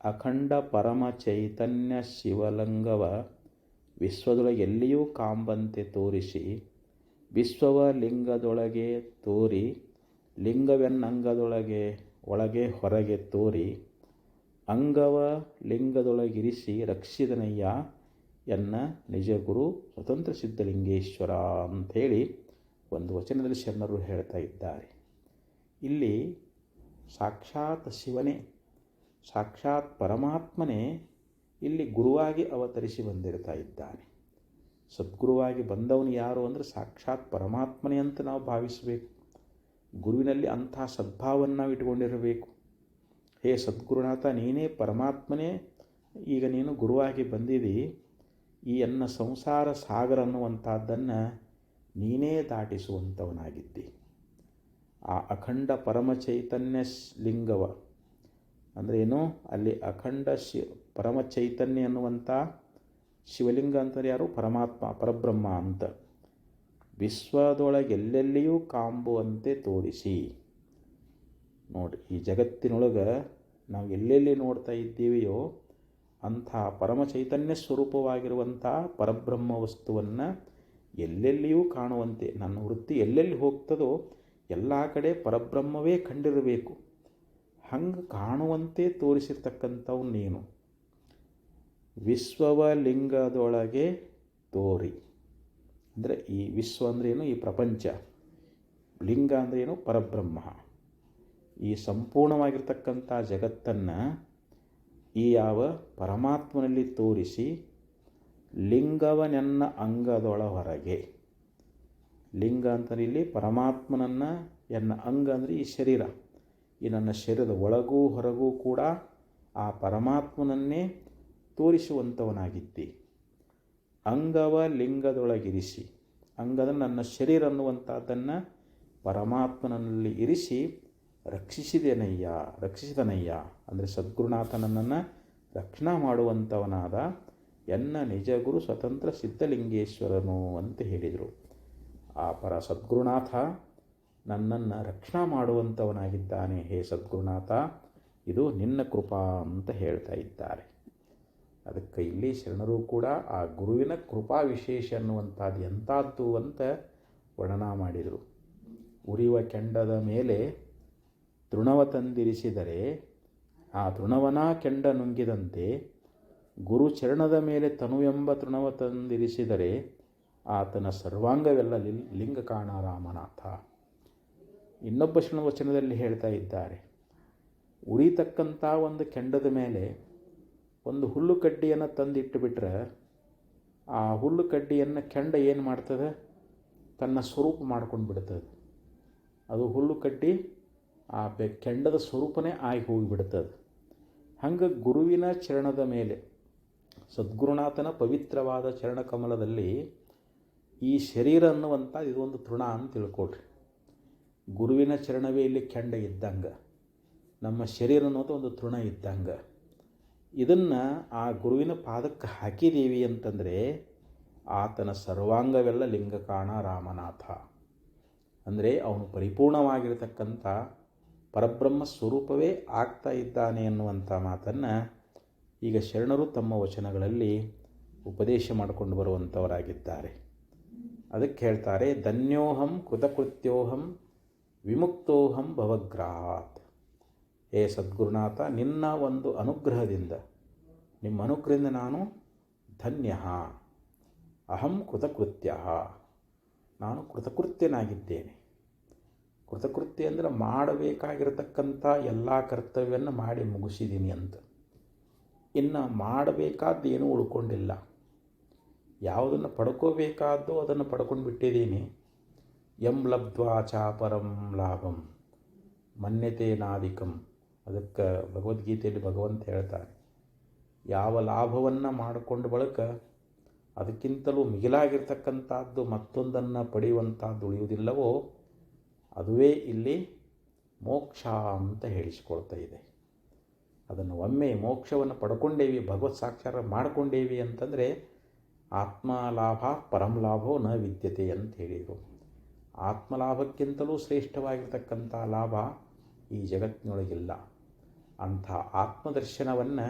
ಅಖಂಡ ಪರಮ ಚೈತನ್ಯ ಶಿವಲಿಂಗವ ವಿಶ್ವದೊಳಗೆಲ್ಲಿಯೂ ಕಾಂಬಂತೆ ತೋರಿಸಿ, ವಿಶ್ವವ ಲಿಂಗದೊಳಗೆ ತೋರಿ ಲಿಂಗವೆನ್ನಂಗದೊಳಗೆ ಒಳಗೆ ಹೊರಗೆ ತೋರಿ ಅಂಗವ ಲಿಂಗದೊಳಗಿರಿಸಿ ರಕ್ಷಿದನಯ್ಯ ಎನ್ನ ನಿಜ ಗುರು ಸ್ವತಂತ್ರ ಸಿದ್ಧಲಿಂಗೇಶ್ವರ ಅಂಥೇಳಿ ಒಂದು ವಚನದಲ್ಲಿ ಶರಣರು ಹೇಳ್ತಾ ಇದ್ದಾರೆ. ಇಲ್ಲಿ ಸಾಕ್ಷಾತ್ ಶಿವನೇ, ಸಾಕ್ಷಾತ್ ಪರಮಾತ್ಮನೇ ಇಲ್ಲಿ ಗುರುವಾಗಿ ಅವತರಿಸಿ ಬಂದಿರ್ತಾ ಇದ್ದಾನೆ. ಸದ್ಗುರುವಾಗಿ ಬಂದವನು ಯಾರು ಅಂದರೆ ಸಾಕ್ಷಾತ್ ಪರಮಾತ್ಮನೇ ಅಂತ ನಾವು ಭಾವಿಸಬೇಕು. ಗುರುವಿನಲ್ಲಿ ಅಂಥ ಸದ್ಭಾವವನ್ನು ನಾವು ಇಟ್ಕೊಂಡಿರಬೇಕು. ಹೇ ಸದ್ಗುರುನಾಥ, ನೀನೇ ಪರಮಾತ್ಮನೇ, ಈಗ ನೀನು ಗುರುವಾಗಿ ಬಂದಿದ್ದೀ, ಈ ಎನ್ನ ಸಂಸಾರ ಸಾಗರ ಅನ್ನುವಂಥದ್ದನ್ನು ನೀನೇ ದಾಟಿಸುವಂಥವನಾಗಿದ್ದಿ. ಆ ಅಖಂಡ ಪರಮ ಚೈತನ್ಯ ಲಿಂಗವ ಅಂದರೆ ಏನು, ಅಲ್ಲಿ ಅಖಂಡ ಪರಮ ಚೈತನ್ಯ ಅನ್ನುವಂಥ ಶಿವಲಿಂಗ ಅಂತಂದರೆ ಯಾರು, ಪರಮಾತ್ಮ ಪರಬ್ರಹ್ಮ ಅಂತ. ವಿಶ್ವದೊಳಗೆಲ್ಲೆಲ್ಲಿಯೂ ಕಾಂಬುವಂತೆ ತೋರಿಸಿ. ನೋಡಿ, ಈ ಜಗತ್ತಿನೊಳಗೆ ನಾವು ಎಲ್ಲೆಲ್ಲಿ ನೋಡ್ತಾ ಇದ್ದೀವಿಯೋ ಅಂಥ ಪರಮ ಚೈತನ್ಯ ಸ್ವರೂಪವಾಗಿರುವಂಥ ಪರಬ್ರಹ್ಮ ವಸ್ತುವನ್ನು ಎಲ್ಲೆಲ್ಲಿಯೂ ಕಾಣುವಂತೆ, ನನ್ನ ವೃತ್ತಿ ಎಲ್ಲೆಲ್ಲಿ ಹೋಗ್ತದೋ ಎಲ್ಲ ಕಡೆ ಪರಬ್ರಹ್ಮವೇ ಕಂಡಿರಬೇಕು. ಹಂಗೆ ಕಾಣುವಂತೆ ತೋರಿಸಿರ್ತಕ್ಕಂಥವು ನೀನು. ವಿಶ್ವವ ಲಿಂಗದೊಳಗೆ ತೋರಿ ಅಂದರೆ ಈ ವಿಶ್ವ ಅಂದ್ರೇನು, ಈ ಪ್ರಪಂಚ. ಲಿಂಗ ಅಂದ್ರೇನು, ಪರಬ್ರಹ್ಮ. ಈ ಸಂಪೂರ್ಣವಾಗಿರ್ತಕ್ಕಂಥ ಜಗತ್ತನ್ನು ಈ ಯಾವ ಪರಮಾತ್ಮನಲ್ಲಿ ತೋರಿಸಿ ಲಿಂಗವನೆನ್ನ ಅಂಗದೊಳ ಹೊರಗೆ. ಲಿಂಗ ಅಂತಂದರೆ ಇಲ್ಲಿ ಪರಮಾತ್ಮನನ್ನು, ಎನ್ನ ಅಂಗ ಅಂದರೆ ಈ ಶರೀರ, ಈ ನನ್ನ ಶರೀರದ ಒಳಗೂ ಹೊರಗೂ ಕೂಡ ಆ ಪರಮಾತ್ಮನನ್ನೇ ತೋರಿಸುವಂಥವನಾಗಿದ್ದಿ. ಅಂಗವ ಲಿಂಗದೊಳಗಿರಿಸಿ, ಅಂಗದ ನನ್ನ ಶರೀರ ಅನ್ನುವಂಥದ್ದನ್ನು ಪರಮಾತ್ಮನಲ್ಲಿ ಇರಿಸಿ ರಕ್ಷಿಸಿದನಯ್ಯ ಅಂದರೆ ಸದ್ಗುರುನಾಥ ನನ್ನನ್ನು ರಕ್ಷಣಾ ಮಾಡುವಂಥವನಾದ ಎನ್ನ ನಿಜ ಗುರು ಸ್ವತಂತ್ರ ಸಿದ್ಧಲಿಂಗೇಶ್ವರನು ಅಂತ ಹೇಳಿದರು. ಆ ಸದ್ಗುರುನಾಥ ನನ್ನನ್ನು ರಕ್ಷಣಾ ಮಾಡುವಂಥವನಾಗಿದ್ದಾನೆ. ಹೇ ಸದ್ಗುರುನಾಥ, ಇದು ನಿನ್ನ ಕೃಪಾ ಅಂತ ಹೇಳ್ತಾ ಇದ್ದಾರೆ. ಅದಕ್ಕೆ ಇಲ್ಲಿ ಶರಣರು ಕೂಡ ಆ ಗುರುವಿನ ಕೃಪಾ ವಿಶೇಷ ಅನ್ನುವಂಥದ್ದು ಎಂಥದ್ದು ಅಂತ ವರ್ಣನ ಮಾಡಿದರು. ಉರಿವ ಕೆಂಡದ ಮೇಲೆ ತೃಣವ ತಂದಿರಿಸಿದರೆ ಆ ತೃಣವನ ಕೆಂಡ ನುಂಗಿದಂತೆ, ಗುರು ಚರಣದ ಮೇಲೆ ತನುವೆಂಬ ತೃಣವ ತಂದಿರಿಸಿದರೆ ಆತನ ಸರ್ವಾಂಗವೆಲ್ಲ ಲಿಂಗ ಕಾಣ ರಾಮನಾಥ. ಇನ್ನೊಬ್ಬ ಶರಣ ವಚನದಲ್ಲಿ ಹೇಳ್ತಾ ಇದ್ದಾರೆ, ಉರಿತಕ್ಕಂಥ ಒಂದು ಕೆಂಡದ ಮೇಲೆ ಒಂದು ಹುಲ್ಲು ಕಡ್ಡಿಯನ್ನು ತಂದಿಟ್ಟುಬಿಟ್ರೆ ಆ ಹುಲ್ಲು ಕಡ್ಡಿಯನ್ನು ಕೆಂಡ ಏನು ಮಾಡ್ತದೆ, ತನ್ನ ಸ್ವರೂಪ ಮಾಡ್ಕೊಂಡು ಬಿಡ್ತದೆ. ಅದು ಹುಲ್ಲು ಕಡ್ಡಿ ಆ ಕೆಂಡದ ಸ್ವರೂಪನೇ ಆಗಿ ಹೋಗಿಬಿಡ್ತದೆ. ಹಂಗೆ ಗುರುವಿನ ಚರಣದ ಮೇಲೆ, ಸದ್ಗುರುನಾಥನ ಪವಿತ್ರವಾದ ಚರಣಕಮಲದಲ್ಲಿ ಈ ಶರೀರ ಅನ್ನುವಂಥ ಇದೊಂದು ತೃಣ ಅಂತ ತಿಳ್ಕೊಳ್ರಿ. ಗುರುವಿನ ಚರಣವೇ ಇಲ್ಲಿ ಕೆಂಡ ಇದ್ದಂಗೆ, ನಮ್ಮ ಶರೀರ ಅನ್ನೋದು ಒಂದು ತೃಣ ಇದ್ದಂಗೆ. ಇದನ್ನು ಆ ಗುರುವಿನ ಪಾದಕ್ಕೆ ಹಾಕಿದ್ದೀವಿ ಅಂತಂದರೆ ಆತನ ಸರ್ವಾಂಗವೆಲ್ಲ ಲಿಂಗ ಕಾಣ ರಾಮನಾಥ. ಅಂದರೆ ಅವನು ಪರಿಪೂರ್ಣವಾಗಿರತಕ್ಕಂಥ ಪರಬ್ರಹ್ಮ ಸ್ವರೂಪವೇ ಆಗ್ತಾ ಇದ್ದಾನೆ ಅನ್ನುವಂಥ ಮಾತನ್ನು ಈಗ ಶರಣರು ತಮ್ಮ ವಚನಗಳಲ್ಲಿ ಉಪದೇಶ ಮಾಡಿಕೊಂಡು ಬರುವಂಥವರಾಗಿದ್ದಾರೆ. ಅದಕ್ಕೆ ಹೇಳ್ತಾರೆ, ಧನ್ಯೋಹಂ ಕೃತಕೃತ್ಯೋಹಂ ವಿಮುಕ್ತೋಹಂ ಭವಗ್ರಹಾತ್. ಹೇ ಸದ್ಗುರುನಾಥ, ನಿನ್ನ ಒಂದು ಅನುಗ್ರಹದಿಂದ, ನಿಮ್ಮ ಅನುಗ್ರಹದಿಂದ ನಾನು ಧನ್ಯ, ಅಹಂ ಕೃತಕೃತ್ಯ, ನಾನು ಕೃತಕೃತ್ಯನಾಗಿದ್ದೇನೆ. ಕೃತಕೃತ್ಯ ಅಂದರೆ ಮಾಡಬೇಕಾಗಿರತಕ್ಕಂಥ ಎಲ್ಲ ಕರ್ತವ್ಯವನ್ನು ಮಾಡಿ ಮುಗಿಸಿದ್ದೀನಿ ಅಂತ. ಇನ್ನು ಮಾಡಬೇಕಾದ್ದೇನೂ ಉಳ್ಕೊಂಡಿಲ್ಲ. ಯಾವುದನ್ನು ಪಡ್ಕೋಬೇಕಾದ್ದು ಅದನ್ನು ಪಡ್ಕೊಂಡು ಬಿಟ್ಟಿದ್ದೀನಿ. ಯಂ ಲಬ್ಧ್ವಾ ಚಾಪರಂ ಲಾಭಂ ಮನ್ಯತೇನಾಧಿಕಂ. ಅದಕ್ಕೆ ಭಗವದ್ಗೀತೆಯಲ್ಲಿ ಭಗವಂತ ಹೇಳ್ತಾರೆ, ಯಾವ ಲಾಭವನ್ನು ಮಾಡಿಕೊಂಡ ಬಳಿಕ ಅದಕ್ಕಿಂತಲೂ ಮಿಗಿಲಾಗಿರ್ತಕ್ಕಂಥದ್ದು ಮತ್ತೊಂದನ್ನು ಪಡೆಯುವಂಥದ್ದು ಉಳಿಯುವುದಿಲ್ಲವೋ ಅದುವೇ ಇಲ್ಲಿ ಮೋಕ್ಷ ಅಂತ ಹೇಳಿಸಿಕೊಳ್ತಾ ಇದೆ. ಅದನ್ನು ಒಮ್ಮೆ ಮೋಕ್ಷವನ್ನು ಪಡ್ಕೊಂಡೇವಿ, ಭಗವತ್ ಸಾಕ್ಷಾತ್ ಮಾಡಿಕೊಂಡೇವಿ ಅಂತಂದರೆ ಆತ್ಮಲಾಭ ಪರಂ ಲಾಭೋ ನ ವಿದ್ಯತೆ ಅಂತ ಹೇಳಿದರು. ಆತ್ಮಲಾಭಕ್ಕಿಂತಲೂ ಶ್ರೇಷ್ಠವಾಗಿರ್ತಕ್ಕಂಥ ಲಾಭ ಈ ಜಗತ್ತಿನೊಳಗಿಲ್ಲ. ಅಂಥ ಆತ್ಮದರ್ಶನವನ್ನು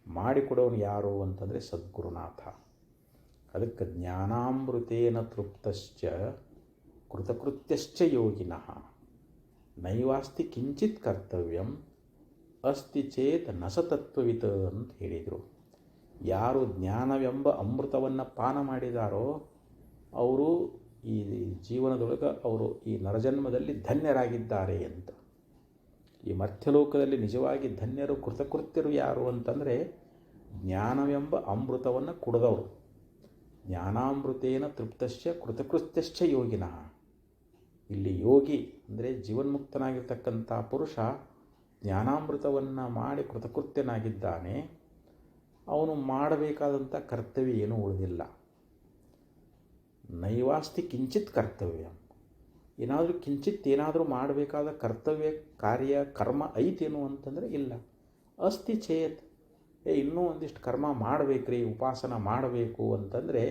ಮಾಡಿಕೊಡೋನು ಯಾರು ಅಂತಂದರೆ ಸದ್ಗುರುನಾಥ. ಅದಕ್ಕೆ ಜ್ಞಾನಾಮೃತೇನ ತೃಪ್ತಶ್ಚ ಕೃತಕೃತ್ಯಶ್ಚ ಯೋಗಿನಃ ನೈವಾಸ್ತಿ ಕಿಂಚಿತ್ ಕರ್ತವ್ಯಂ ಅಸ್ತಿ ಚೇತ್ ನಸತತ್ವವಿತ್ ಅಂತ ಹೇಳಿದರು. ಯಾರು ಜ್ಞಾನವೆಂಬ ಅಮೃತವನ್ನು ಪಾನ ಮಾಡಿದಾರೋ ಅವರು ಈ ಜೀವನದೊಳಗೆ ಅವರು ಈ ನರಜನ್ಮದಲ್ಲಿ ಧನ್ಯರಾಗಿದ್ದಾರೆ ಅಂತ. ಈ ಮರ್ತ್ಯಲೋಕದಲ್ಲಿ ನಿಜವಾಗಿ ಧನ್ಯರು ಕೃತಕೃತ್ಯರು ಯಾರು ಅಂತಂದರೆ ಜ್ಞಾನವೆಂಬ ಅಮೃತವನ್ನು ಕುಡಿದವರು. ಜ್ಞಾನಾಮೃತೇನ ತೃಪ್ತಶ್ಚ ಕೃತಕೃತ್ಯಶ್ಚ ಯೋಗಿನಃ. ಇಲ್ಲಿ ಯೋಗಿ ಅಂದರೆ ಜೀವನ್ಮುಕ್ತನಾಗಿರ್ತಕ್ಕಂಥ ಪುರುಷ ಜ್ಞಾನಾಮೃತವನ್ನು ಮಾಡಿ ಕೃತಕೃತ್ಯನಾಗಿದ್ದಾನೆ. ಅವನು ಮಾಡಬೇಕಾದಂಥ ಕರ್ತವ್ಯ ಏನೂ ಉಳಿದಿಲ್ಲ. ನೈವಾಸ್ತಿ ಕಿಂಚಿತ್ ಕರ್ತವ್ಯ, ಏನಾದರೂ ಮಾಡಬೇಕಾದ ಕರ್ತವ್ಯ ಕಾರ್ಯ ಕರ್ಮ ಐತೇನು ಅಂತಂದರೆ ಇಲ್ಲ. ಅಸ್ತಿ ಚೇತ್, ಇನ್ನೂ ಒಂದಿಷ್ಟು ಕರ್ಮ ಮಾಡಬೇಕ್ರಿ, ಉಪಾಸನ ಮಾಡಬೇಕು ಅಂತಂದರೆ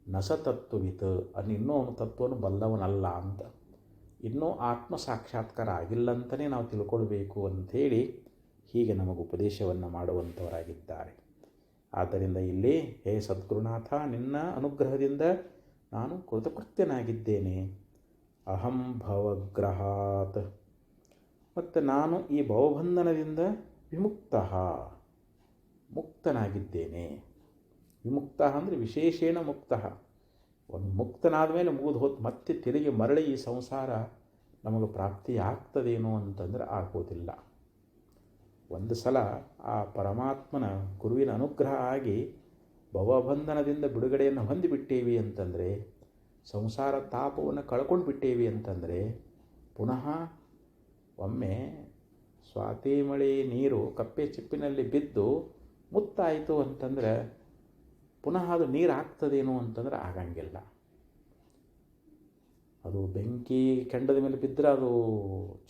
ನಸತತ್ವವಿತ್, ಇನ್ನೂ ಅವನು ತತ್ವವನ್ನು ಬಲ್ಲವನಲ್ಲ ಅಂತ, ಇನ್ನೂ ಆತ್ಮ ಸಾಕ್ಷಾತ್ಕಾರ ಆಗಿಲ್ಲ ಅಂತಲೇ ನಾವು ತಿಳ್ಕೊಳ್ಬೇಕು ಅಂಥೇಳಿ ಹೀಗೆ ನಮಗೆ ಉಪದೇಶವನ್ನು ಮಾಡುವಂಥವರಾಗಿದ್ದಾರೆ. ಆದ್ದರಿಂದ ಇಲ್ಲಿ ಹೇ ಸದ್ಗುರುನಾಥ, ನಿನ್ನ ಅನುಗ್ರಹದಿಂದ ನಾನು ಕೃತಕೃತ್ಯನಾಗಿದ್ದೇನೆ. ಅಹಂ ಭವಗ್ರಹಾತ್, ಮತ್ತು ನಾನು ಈ ಭವಬಂಧನದಿಂದ ಮುಕ್ತನಾಗಿದ್ದೇನೆ. ವಿಮುಕ್ತ ಅಂದರೆ ವಿಶೇಷೇಣ ಮುಕ್ತ. ಒಂದು ಮುಕ್ತನಾದ ಮೇಲೆ ಮುಗಿದು ಹೋತು, ಮತ್ತೆ ತಿರುಗಿ ಮರಳಿ ಈ ಸಂಸಾರ ನಮಗೆ ಪ್ರಾಪ್ತಿ ಆಗ್ತದೇನೋ ಅಂತಂದರೆ ಆಗೋದಿಲ್ಲ. ಒಂದು ಸಲ ಆ ಪರಮಾತ್ಮನ ಗುರುವಿನ ಅನುಗ್ರಹ ಆಗಿ ಭವಬಂಧನದಿಂದ ಬಿಡುಗಡೆಯನ್ನು ಹೊಂದಿಬಿಟ್ಟೇವಿ ಅಂತಂದರೆ, ಸಂಸಾರ ತಾಪವನ್ನು ಕಳ್ಕೊಂಡು ಬಿಟ್ಟೇವಿ ಅಂತಂದರೆ, ಪುನಃ ಒಮ್ಮೆ ಸ್ವಾತಿ ಮಳೆ ನೀರು ಕಪ್ಪೆ ಚಿಪ್ಪಿನಲ್ಲಿ ಬಿದ್ದು ಮುತ್ತಾಯಿತು ಅಂತಂದರೆ ಪುನಃ ಅದು ನೀರು ಆಗ್ತದೇನೋ ಅಂತಂದರೆ ಆಗಂಗಿಲ್ಲ. ಅದು ಬೆಂಕಿ ಕೆಂಡದ ಮೇಲೆ ಬಿದ್ದರೆ ಅದು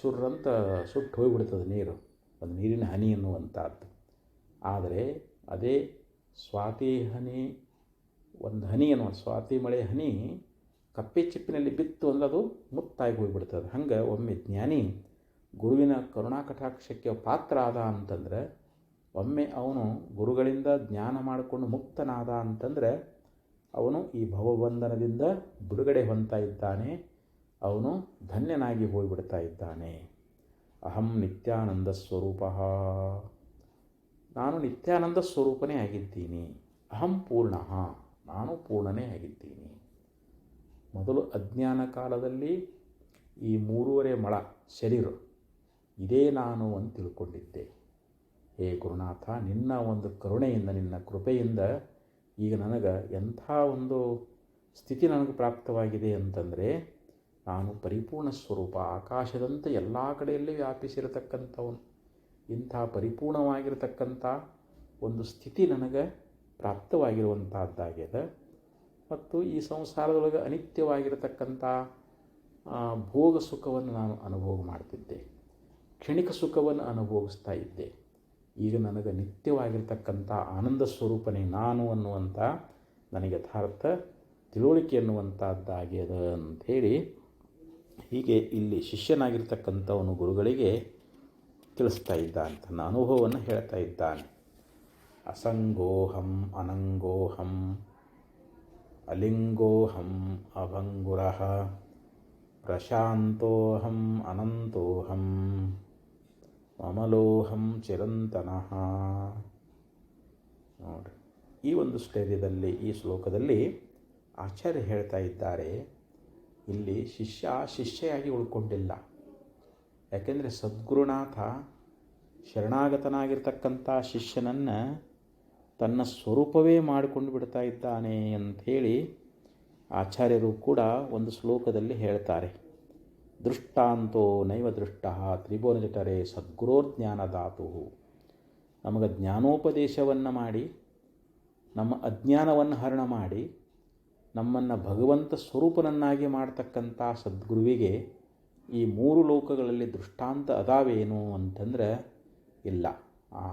ಚುರ್ರಂತ ಸುಟ್ಟು ಹೋಗಿಬಿಡ್ತದೆ ನೀರು, ಒಂದು ನೀರಿನ ಹನಿ ಎನ್ನುವಂಥದ್ದು. ಆದರೆ ಅದೇ ಸ್ವಾತಿ ಹನಿ, ಒಂದು ಹನಿ ಅನ್ನುವ ಸ್ವಾತಿ ಮಳೆ ಹನಿ ಕಪ್ಪೆ ಚಿಪ್ಪಿನಲ್ಲಿ ಬಿತ್ತು ಅಂದರೆ ಅದು ಮುತ್ತಾಗಿ ಹೋಗಿಬಿಡ್ತದೆ. ಹಂಗೆ ಒಮ್ಮೆ ಜ್ಞಾನಿ ಗುರುವಿನ ಕರುಣಾಕಟಾಕ್ಷಕ್ಕೆ ಪಾತ್ರ ಆದ ಅಂತಂದರೆ, ಒಮ್ಮೆ ಅವನು ಗುರುಗಳಿಂದ ಜ್ಞಾನ ಮಾಡಿಕೊಂಡು ಮುಕ್ತನಾದ ಅಂತಂದರೆ ಅವನು ಈ ಭವಬಂಧನದಿಂದ ಬಿಡುಗಡೆ ಹೊಂದ್ತಾ ಇದ್ದಾನೆ, ಅವನು ಧನ್ಯನಾಗಿ ಹೋಗಿಬಿಡ್ತಾ ಇದ್ದಾನೆ. ಅಹಂ ನಿತ್ಯಾನಂದ ಸ್ವರೂಪ, ನಾನು ನಿತ್ಯಾನಂದ ಸ್ವರೂಪನೇ ಆಗಿದ್ದೀನಿ. ಅಹಂ ಪೂರ್ಣ, ನಾನು ಪೂರ್ಣನೇ ಆಗಿದ್ದೀನಿ. ಮೊದಲು ಅಜ್ಞಾನ ಕಾಲದಲ್ಲಿ ಈ 3.5 ಮೊಳ ಶರೀರ ಇದೇ ನಾನು ಅಂತ ತಿಳ್ಕೊಂಡಿದ್ದೆ. ಹೇ ಗುರುನಾಥ, ನಿನ್ನ ಒಂದು ಕರುಣೆಯಿಂದ, ನಿನ್ನ ಕೃಪೆಯಿಂದ ಈಗ ನನಗೆ ಎಂಥ ಒಂದು ಸ್ಥಿತಿ ನನಗೆ ಪ್ರಾಪ್ತವಾಗಿದೆ ಅಂತಂದರೆ, ನಾನು ಪರಿಪೂರ್ಣ ಸ್ವರೂಪ, ಆಕಾಶದಂತೆ ಎಲ್ಲ ಕಡೆಯಲ್ಲಿ ವ್ಯಾಪಿಸಿರತಕ್ಕಂಥವನು. ಇಂಥ ಪರಿಪೂರ್ಣವಾಗಿರತಕ್ಕಂಥ ಒಂದು ಸ್ಥಿತಿ ನನಗೆ ಪ್ರಾಪ್ತವಾಗಿರುವಂಥದ್ದಾಗಿದೆ. ಮತ್ತು ಈ ಸಂಸಾರದೊಳಗೆ ಅನಿತ್ಯವಾಗಿರತಕ್ಕಂಥ ಭೋಗ ಸುಖವನ್ನು ನಾನು ಅನುಭವ ಮಾಡ್ತಿದ್ದೆ, ಕ್ಷಣಿಕ ಸುಖವನ್ನು ಅನುಭವಿಸ್ತಾ ಇದ್ದೆ. ಈಗ ನನಗೆ ನಿತ್ಯವಾಗಿರ್ತಕ್ಕಂಥ ಆನಂದ ಸ್ವರೂಪನೇ ನಾನು ಅನ್ನುವಂಥ ನನಗೆ ಯಥಾರ್ಥ ತಿಳುವಳಿಕೆ ಅನ್ನುವಂಥದ್ದಾಗ್ಯದ ಅಂಥೇಳಿ ಹೀಗೆ ಇಲ್ಲಿ ಶಿಷ್ಯನಾಗಿರ್ತಕ್ಕಂಥವನು ಗುರುಗಳಿಗೆ ತಿಳಿಸ್ತಾ ಇದ್ದಾನೆ, ತನ್ನ ಅನುಭವವನ್ನು ಹೇಳ್ತಾ ಇದ್ದಾನೆ. ಅಸಂಗೋಹಂ ಅನಂಗೋಹಂ ಅಲಿಂಗೋಹಂ ಅಭಂಗುರಃ ಪ್ರಶಾಂತೋಹಂ ಅನಂತೋಹಂ ಅಮಲೋಹಂ ಚಿರಂತನಃ. ನೋಡಿ, ಈ ಒಂದು ಸ್ಥೈರ್ಯದಲ್ಲಿ, ಈ ಶ್ಲೋಕದಲ್ಲಿ ಆಚಾರ್ಯ ಹೇಳ್ತಾ ಇದ್ದಾರೆ, ಇಲ್ಲಿ ಶಿಷ್ಯೆಯಾಗಿ ಉಳ್ಕೊಂಡಿಲ್ಲ. ಯಾಕೆಂದರೆ ಸದ್ಗುರುನಾಥ ಶರಣಾಗತನಾಗಿರ್ತಕ್ಕಂಥ ಶಿಷ್ಯನನ್ನು ತನ್ನ ಸ್ವರೂಪವೇ ಮಾಡಿಕೊಂಡು ಬಿಡ್ತಾ ಇದ್ದಾನೆ ಅಂಥೇಳಿ ಆಚಾರ್ಯರು ಕೂಡ ಒಂದು ಶ್ಲೋಕದಲ್ಲಿ ಹೇಳ್ತಾರೆ. ದೃಷ್ಟಾಂತೋ ನೈವ ದೃಷ್ಟ ತ್ರಿಭುವನಜಠರೆ ಸದ್ಗುರೋಜ್ಞಾನದಾತು. ನಮಗೆ ಜ್ಞಾನೋಪದೇಶವನ್ನು ಮಾಡಿ ನಮ್ಮ ಅಜ್ಞಾನವನ್ನು ಹರಣ ಮಾಡಿ ನಮ್ಮನ್ನು ಭಗವಂತ ಸ್ವರೂಪನನ್ನಾಗಿ ಮಾಡ್ತಕ್ಕಂಥ ಸದ್ಗುರುವಿಗೆ ಈ ಮೂರು ಲೋಕಗಳಲ್ಲಿ ದೃಷ್ಟಾಂತ ಅದಾವೇನು ಅಂತಂದರೆ ಇಲ್ಲ.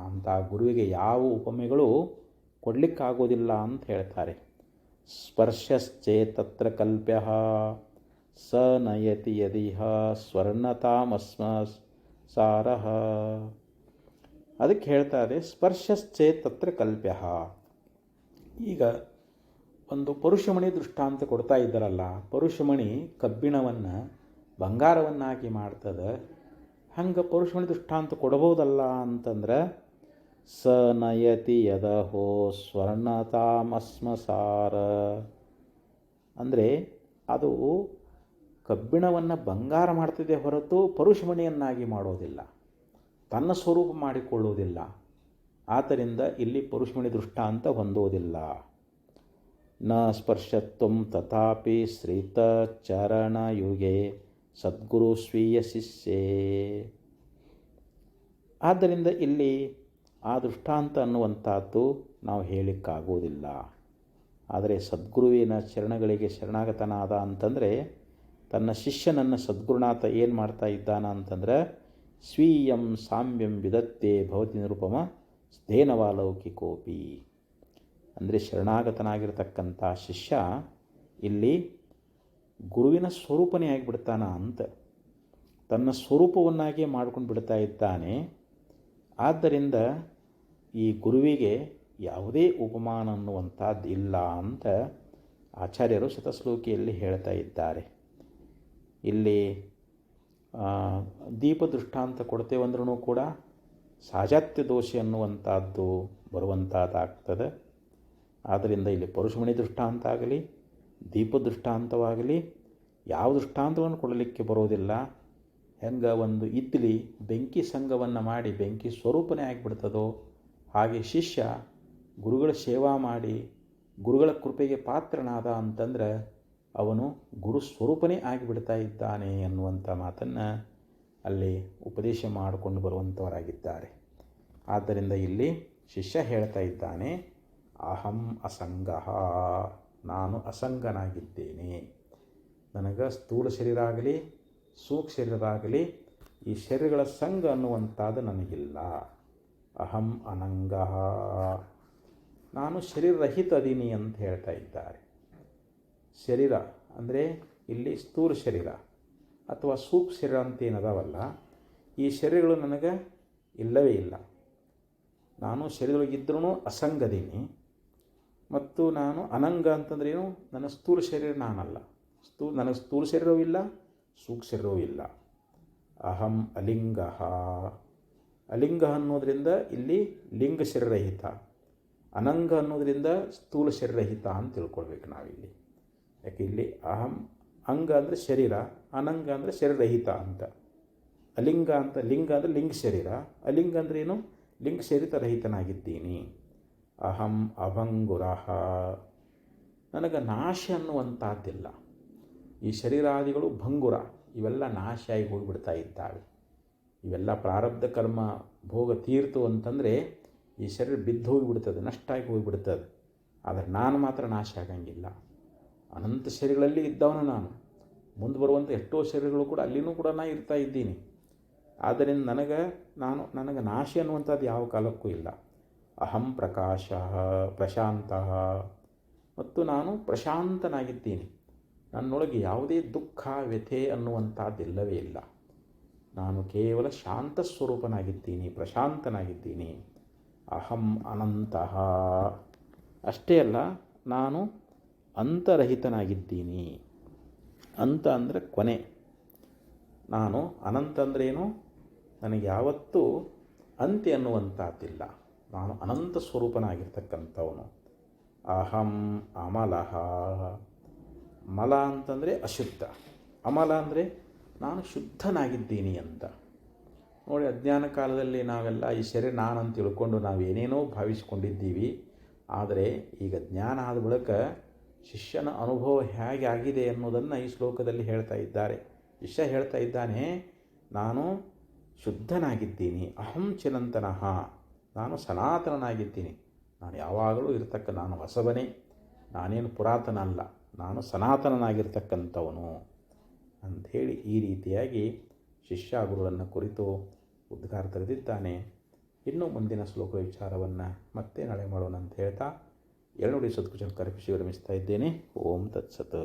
ಅಂಥ ಗುರುವಿಗೆ ಯಾವ ಉಪಮೆಗಳು ಕೊಡಲಿಕ್ಕಾಗೋದಿಲ್ಲ ಅಂತ ಹೇಳ್ತಾರೆ. ಸ್ಪರ್ಶಶ್ಚೇತತ್ರ ಕಲ್ಪ್ಯ ಸ ನಯತಿ ಯದಿಹ ಸ್ವರ್ಣತಾಮಸ್ಮ ಸಾರಃ. ಅದಕ್ಕೆ ಹೇಳ್ತಾರೆ ಸ್ಪರ್ಶಶ್ಚೇತತ್ರ ಕಲ್ಪ್ಯ. ಈಗ ಒಂದು ಪರುಷಮಣಿ ದೃಷ್ಟಾಂತ ಕೊಡ್ತಾ ಇದ್ದಾರಲ್ಲ, ಪರುಷಮಣಿ ಕಬ್ಬಿಣವನ್ನು ಬಂಗಾರವನ್ನಾಗಿ ಮಾಡ್ತದೆ. ಹಂಗೆ ಪರುಷಮಣಿ ದೃಷ್ಟಾಂತ ಕೊಡಬಹುದಲ್ಲ ಅಂತಂದ್ರೆ ಸ ನಯತಿ ಯದಹೋ ಸ್ವರ್ಣತಾಮಸ್ಮಸಾರ. ಅಂದರೆ ಅದು ಕಬ್ಬಿಣವನ್ನು ಬಂಗಾರ ಮಾಡ್ತಿದೆ ಹೊರತು ಪರುಷಮಣಿಯನ್ನಾಗಿ ಮಾಡೋದಿಲ್ಲ, ತನ್ನ ಸ್ವರೂಪ ಮಾಡಿಕೊಳ್ಳುವುದಿಲ್ಲ. ಆದ್ದರಿಂದ ಇಲ್ಲಿ ಪರುಷಮಣಿ ದೃಷ್ಟಾಂತ ಹೊಂದೋದಿಲ್ಲ. ನ ಸ್ಪರ್ಶತ್ವಂ ತಥಾಪಿ ಶ್ರೀತ ಚರಣಯುಗೆ ಸದ್ಗುರು ಸ್ವೀಯ ಶಿಷ್ಯೇ. ಆದ್ದರಿಂದ ಇಲ್ಲಿ ಆ ದೃಷ್ಟಾಂತ ಅನ್ನುವಂಥದ್ದು ನಾವು ಹೇಳಲಿಕ್ಕಾಗೋದಿಲ್ಲ. ಆದರೆ ಸದ್ಗುರುವಿನ ಚರಣಗಳಿಗೆ ಶರಣಾಗತನಾದ ಅಂತಂದರೆ ತನ್ನ ಶಿಷ್ಯನನ್ನು ಸದ್ಗುರುನಾಥ ಏನು ಮಾಡ್ತಾ ಇದ್ದಾನ ಅಂತಂದರೆ ಸ್ವೀಯಂ ಸಾಮ್ಯಂ ವಿದತ್ತೆ ಭವತಿ ನಿರುಪಮ ಸ್ಥೇನವಾಲೌಕಿಕೋಪಿ. ಅಂದರೆ ಶರಣಾಗತನಾಗಿರ್ತಕ್ಕಂಥ ಶಿಷ್ಯ ಇಲ್ಲಿ ಗುರುವಿನ ಸ್ವರೂಪನೇ ಆಗಿಬಿಡ್ತಾನ ಅಂತ ತನ್ನ ಸ್ವರೂಪವನ್ನಾಗಿ ಮಾಡ್ಕೊಂಡು ಬಿಡ್ತಾ ಇದ್ದಾನೆ. ಆದ್ದರಿಂದ ಈ ಗುರುವಿಗೆ ಯಾವುದೇ ಉಪಮಾನ ಅನ್ನುವಂಥದ್ದು ಇಲ್ಲ ಅಂತ ಆಚಾರ್ಯರು ಶತಶ್ಲೋಕಿಯಲ್ಲಿ ಹೇಳ್ತಾ ಇದ್ದಾರೆ. ಇಲ್ಲಿ ದೀಪ ದೃಷ್ಟಾಂತ ಕೊಡ್ತೇವಂದ್ರೂ ಕೂಡ ಸಾಜಾತ್ಯ ದೋಷ ಅನ್ನುವಂಥದ್ದು ಬರುವಂಥದ್ದಾಗ್ತದೆ. ಆದ್ದರಿಂದ ಇಲ್ಲಿ ಪರುಷಮಣಿ ದೃಷ್ಟಾಂತ ಆಗಲಿ ದೀಪ ದೃಷ್ಟಾಂತವಾಗಲಿ ಯಾವ ದೃಷ್ಟಾಂತವನ್ನು ಕೊಡಲಿಕ್ಕೆ ಬರೋದಿಲ್ಲ. ಹೆಂಗೆ ಒಂದು ಇದ್ಲಿ ಬೆಂಕಿ ಸಂಘವನ್ನು ಮಾಡಿ ಬೆಂಕಿ ಸ್ವರೂಪನೇ ಆಗಿಬಿಡ್ತದೋ ಹಾಗೆ ಶಿಷ್ಯ ಗುರುಗಳ ಸೇವಾ ಮಾಡಿ ಗುರುಗಳ ಕೃಪೆಗೆ ಪಾತ್ರನಾದ ಅಂತಂದ್ರೆ ಅವನು ಗುರು ಸ್ವರೂಪನೇ ಆಗಿಬಿಡ್ತಾ ಇದ್ದಾನೆ ಅನ್ನುವಂಥ ಮಾತನ್ನು ಅಲ್ಲಿ ಉಪದೇಶ ಮಾಡಿಕೊಂಡು ಬರುವಂಥವರಾಗಿದ್ದಾರೆ. ಆದ್ದರಿಂದ ಇಲ್ಲಿ ಶಿಷ್ಯ ಹೇಳ್ತಾ ಇದ್ದಾನೆ, ಅಹಂ ಅಸಂಗಃ, ನಾನು ಅಸಂಗನಾಗಿದ್ದೇನೆ. ನನಗೆ ಸ್ಥೂಲ ಶರೀರ ಆಗಲಿ ಸೂಕ್ಷ್ಮ ಶರೀರ ಆಗಲಿ ಈ ಶರೀರಗಳ ಸಂಘ ಅನ್ನುವಂಥದ್ದು ನನಗಿಲ್ಲ. ಅಹಂ ಅನಂಗಃ, ನಾನು ಶರೀರರಹಿತ ಅದೀನಿ ಅಂತ ಹೇಳ್ತಾ ಇದ್ದಾರೆ. ಶರೀರ ಅಂದರೆ ಇಲ್ಲಿ ಸ್ಥೂಲ ಶರೀರ ಅಥವಾ ಸೂಕ್ಷ್ಮ ಶರೀರ ಅಂತೇನದಾವಲ್ಲ, ಈ ಶರೀರಗಳು ನನಗೆ ಇಲ್ಲವೇ ಇಲ್ಲ. ನಾನು ಶರೀರದೊಳಗಿದ್ರೂ ಅಸಂಗದೀನಿ ಮತ್ತು ನಾನು ಅನಂಗ ಅಂತಂದ್ರೇನು, ನನ್ನ ಸ್ಥೂಲ ಶರೀರ ನಾನಲ್ಲ. ನನಗೆ ಸ್ಥೂಲ ಶರೀರವೂ ಇಲ್ಲ ಸೂಕ್ಷ್ಮ ಶರೀರವೂ ಇಲ್ಲ. ಅಹಂ ಅಲಿಂಗ, ಅಲಿಂಗ ಅನ್ನೋದರಿಂದ ಇಲ್ಲಿ ಲಿಂಗ ಶರೀರರಹಿತ, ಅನಂಗ ಅನ್ನೋದರಿಂದ ಸ್ಥೂಲ ಶರೀರರಹಿತ ಅಂತ ತಿಳ್ಕೊಳ್ಬೇಕು ನಾವಿಲ್ಲಿ. ಯಾಕೆ ಇಲ್ಲಿ ಅಹಂ ಅಂಗ ಅಂದರೆ ಶರೀರ, ಅನಂಗ ಅಂದರೆ ಶರೀರರಹಿತ ಅಂತ. ಅಲಿಂಗ ಅಂತ ಲಿಂಗ ಅಂದರೆ ಲಿಂಗ ಶರೀರ, ಅಲಿಂಗ ಅಂದ್ರೆ ಏನು, ಲಿಂಗ ಶರೀರ ರಹಿತನಾಗಿದ್ದೀನಿ. ಅಹಂ ಅಭಂಗುರಃ, ನನಗೆ ನಾಶ ಅನ್ನುವಂಥದ್ದಿಲ್ಲ. ಈ ಶರೀರಾದಿಗಳು ಭಂಗುರ, ಇವೆಲ್ಲ ನಾಶ ಆಗಿ ಹೋಗಿಬಿಡ್ತಾ ಇದ್ದಾವೆ. ಇವೆಲ್ಲ ಪ್ರಾರಬ್ಧ ಕರ್ಮ ಭೋಗ ತೀರ್ತು ಅಂತಂದರೆ ಈ ಶರೀರ ಬಿದ್ದು ಹೋಗಿಬಿಡ್ತದೆ, ನಷ್ಟ ಆಗಿ ಹೋಗಿಬಿಡ್ತದೆ. ಆದರೆ ನಾನು ಮಾತ್ರ ನಾಶ ಆಗಂಗಿಲ್ಲ. ಅನಂತ ಶರೀರಗಳಲ್ಲಿ ಇದ್ದವನು ನಾನು. ಮುಂದೆ ಬರುವಂಥ ಎಷ್ಟೋ ಶರೀರಗಳು ಕೂಡ ಅಲ್ಲಿನೂ ಕೂಡ ನಾನು ಇರ್ತಾ ಇದ್ದೀನಿ. ಆದ್ದರಿಂದ ನನಗೆ ನಾಶ ಅನ್ನುವಂಥದ್ದು ಯಾವ ಕಾಲಕ್ಕೂ ಇಲ್ಲ. ಅಹಂ ಪ್ರಕಾಶ ಪ್ರಶಾಂತ, ಮತ್ತು ನಾನು ಪ್ರಶಾಂತನಾಗಿದ್ದೀನಿ. ನನ್ನೊಳಗೆ ಯಾವುದೇ ದುಃಖ ವ್ಯಥೆ ಅನ್ನುವಂಥದ್ದಿಲ್ಲವೇ ಇಲ್ಲ. ನಾನು ಕೇವಲ ಶಾಂತ ಸ್ವರೂಪನಾಗಿದ್ದೀನಿ, ಪ್ರಶಾಂತನಾಗಿದ್ದೀನಿ. ಅಹಂ ಅನಂತಃ, ಅಷ್ಟೇ ಅಲ್ಲ ನಾನು ಅಂತರಹಿತನಾಗಿದ್ದೀನಿ. ಅಂತ ಅಂದರೆ ಕೊನೆ. ನಾನು ಅನಂತ ಅಂದ್ರೇನು, ನನಗೆ ಯಾವತ್ತೂ ಅಂತ್ಯ ಅನ್ನುವಂಥದ್ದಿಲ್ಲ. ನಾನು ಅನಂತ ಸ್ವರೂಪನಾಗಿರ್ತಕ್ಕಂಥವನು. ಅಹಂ ಅಮಲಃ, ಮಲ ಅಂತಂದರೆ ಅಶುದ್ಧ, ಅಮಲ ಅಂದರೆ ನಾನು ಶುದ್ಧನಾಗಿದ್ದೀನಿ ಅಂತ. ನೋಡಿ, ಅಜ್ಞಾನ ಕಾಲದಲ್ಲಿ ನಾವೆಲ್ಲ ಈ ಶರೀರ ನಾನಂತ ತಿಳ್ಕೊಂಡು ನಾವೇನೇನೋ ಭಾವಿಸ್ಕೊಂಡಿದ್ದೀವಿ. ಆದರೆ ಈಗ ಜ್ಞಾನ ಆದ ಬಳಿಕ ಶಿಷ್ಯನ ಅನುಭವ ಹೇಗೆ ಆಗಿದೆ ಅನ್ನೋದನ್ನು ಈ ಶ್ಲೋಕದಲ್ಲಿ ಹೇಳ್ತಾ ಇದ್ದಾರೆ. ಶಿಷ್ಯ ಹೇಳ್ತಾ ಇದ್ದಾನೆ, ನಾನು ಶುದ್ಧನಾಗಿದ್ದೀನಿ, ಅಹಂ ಚಿರಂತನಃ, ನಾನು ಸನಾತನನಾಗಿದ್ದೀನಿ, ನಾನು ಯಾವಾಗಲೂ ನಾನು ಹೊಸಬನೇ, ನಾನೇನು ಪುರಾತನ ಅಲ್ಲ, ನಾನು ಸನಾತನನಾಗಿರ್ತಕ್ಕಂಥವನು ಅಂಥೇಳಿ ಈ ರೀತಿಯಾಗಿ ಶಿಷ್ಯ ಗುರುವನ್ನು ಕುರಿತು ಉದ್ಗಾರ ತೆಗೆದಿದ್ದಾನೆ. ಇನ್ನೂ ಮುಂದಿನ ಶ್ಲೋಕ ವಿಚಾರವನ್ನು ಮತ್ತೆ ನಾಳೆ ಮಾಡೋಣ ಅಂತ ಹೇಳ್ತಾ 2 ಸದ್ಗುರು ಕಲ್ಪಿಸಿ ವಿರಮಿಸ್ತಾ ಇದ್ದೇನೆ. ಓಂ ತತ್ಸತ್.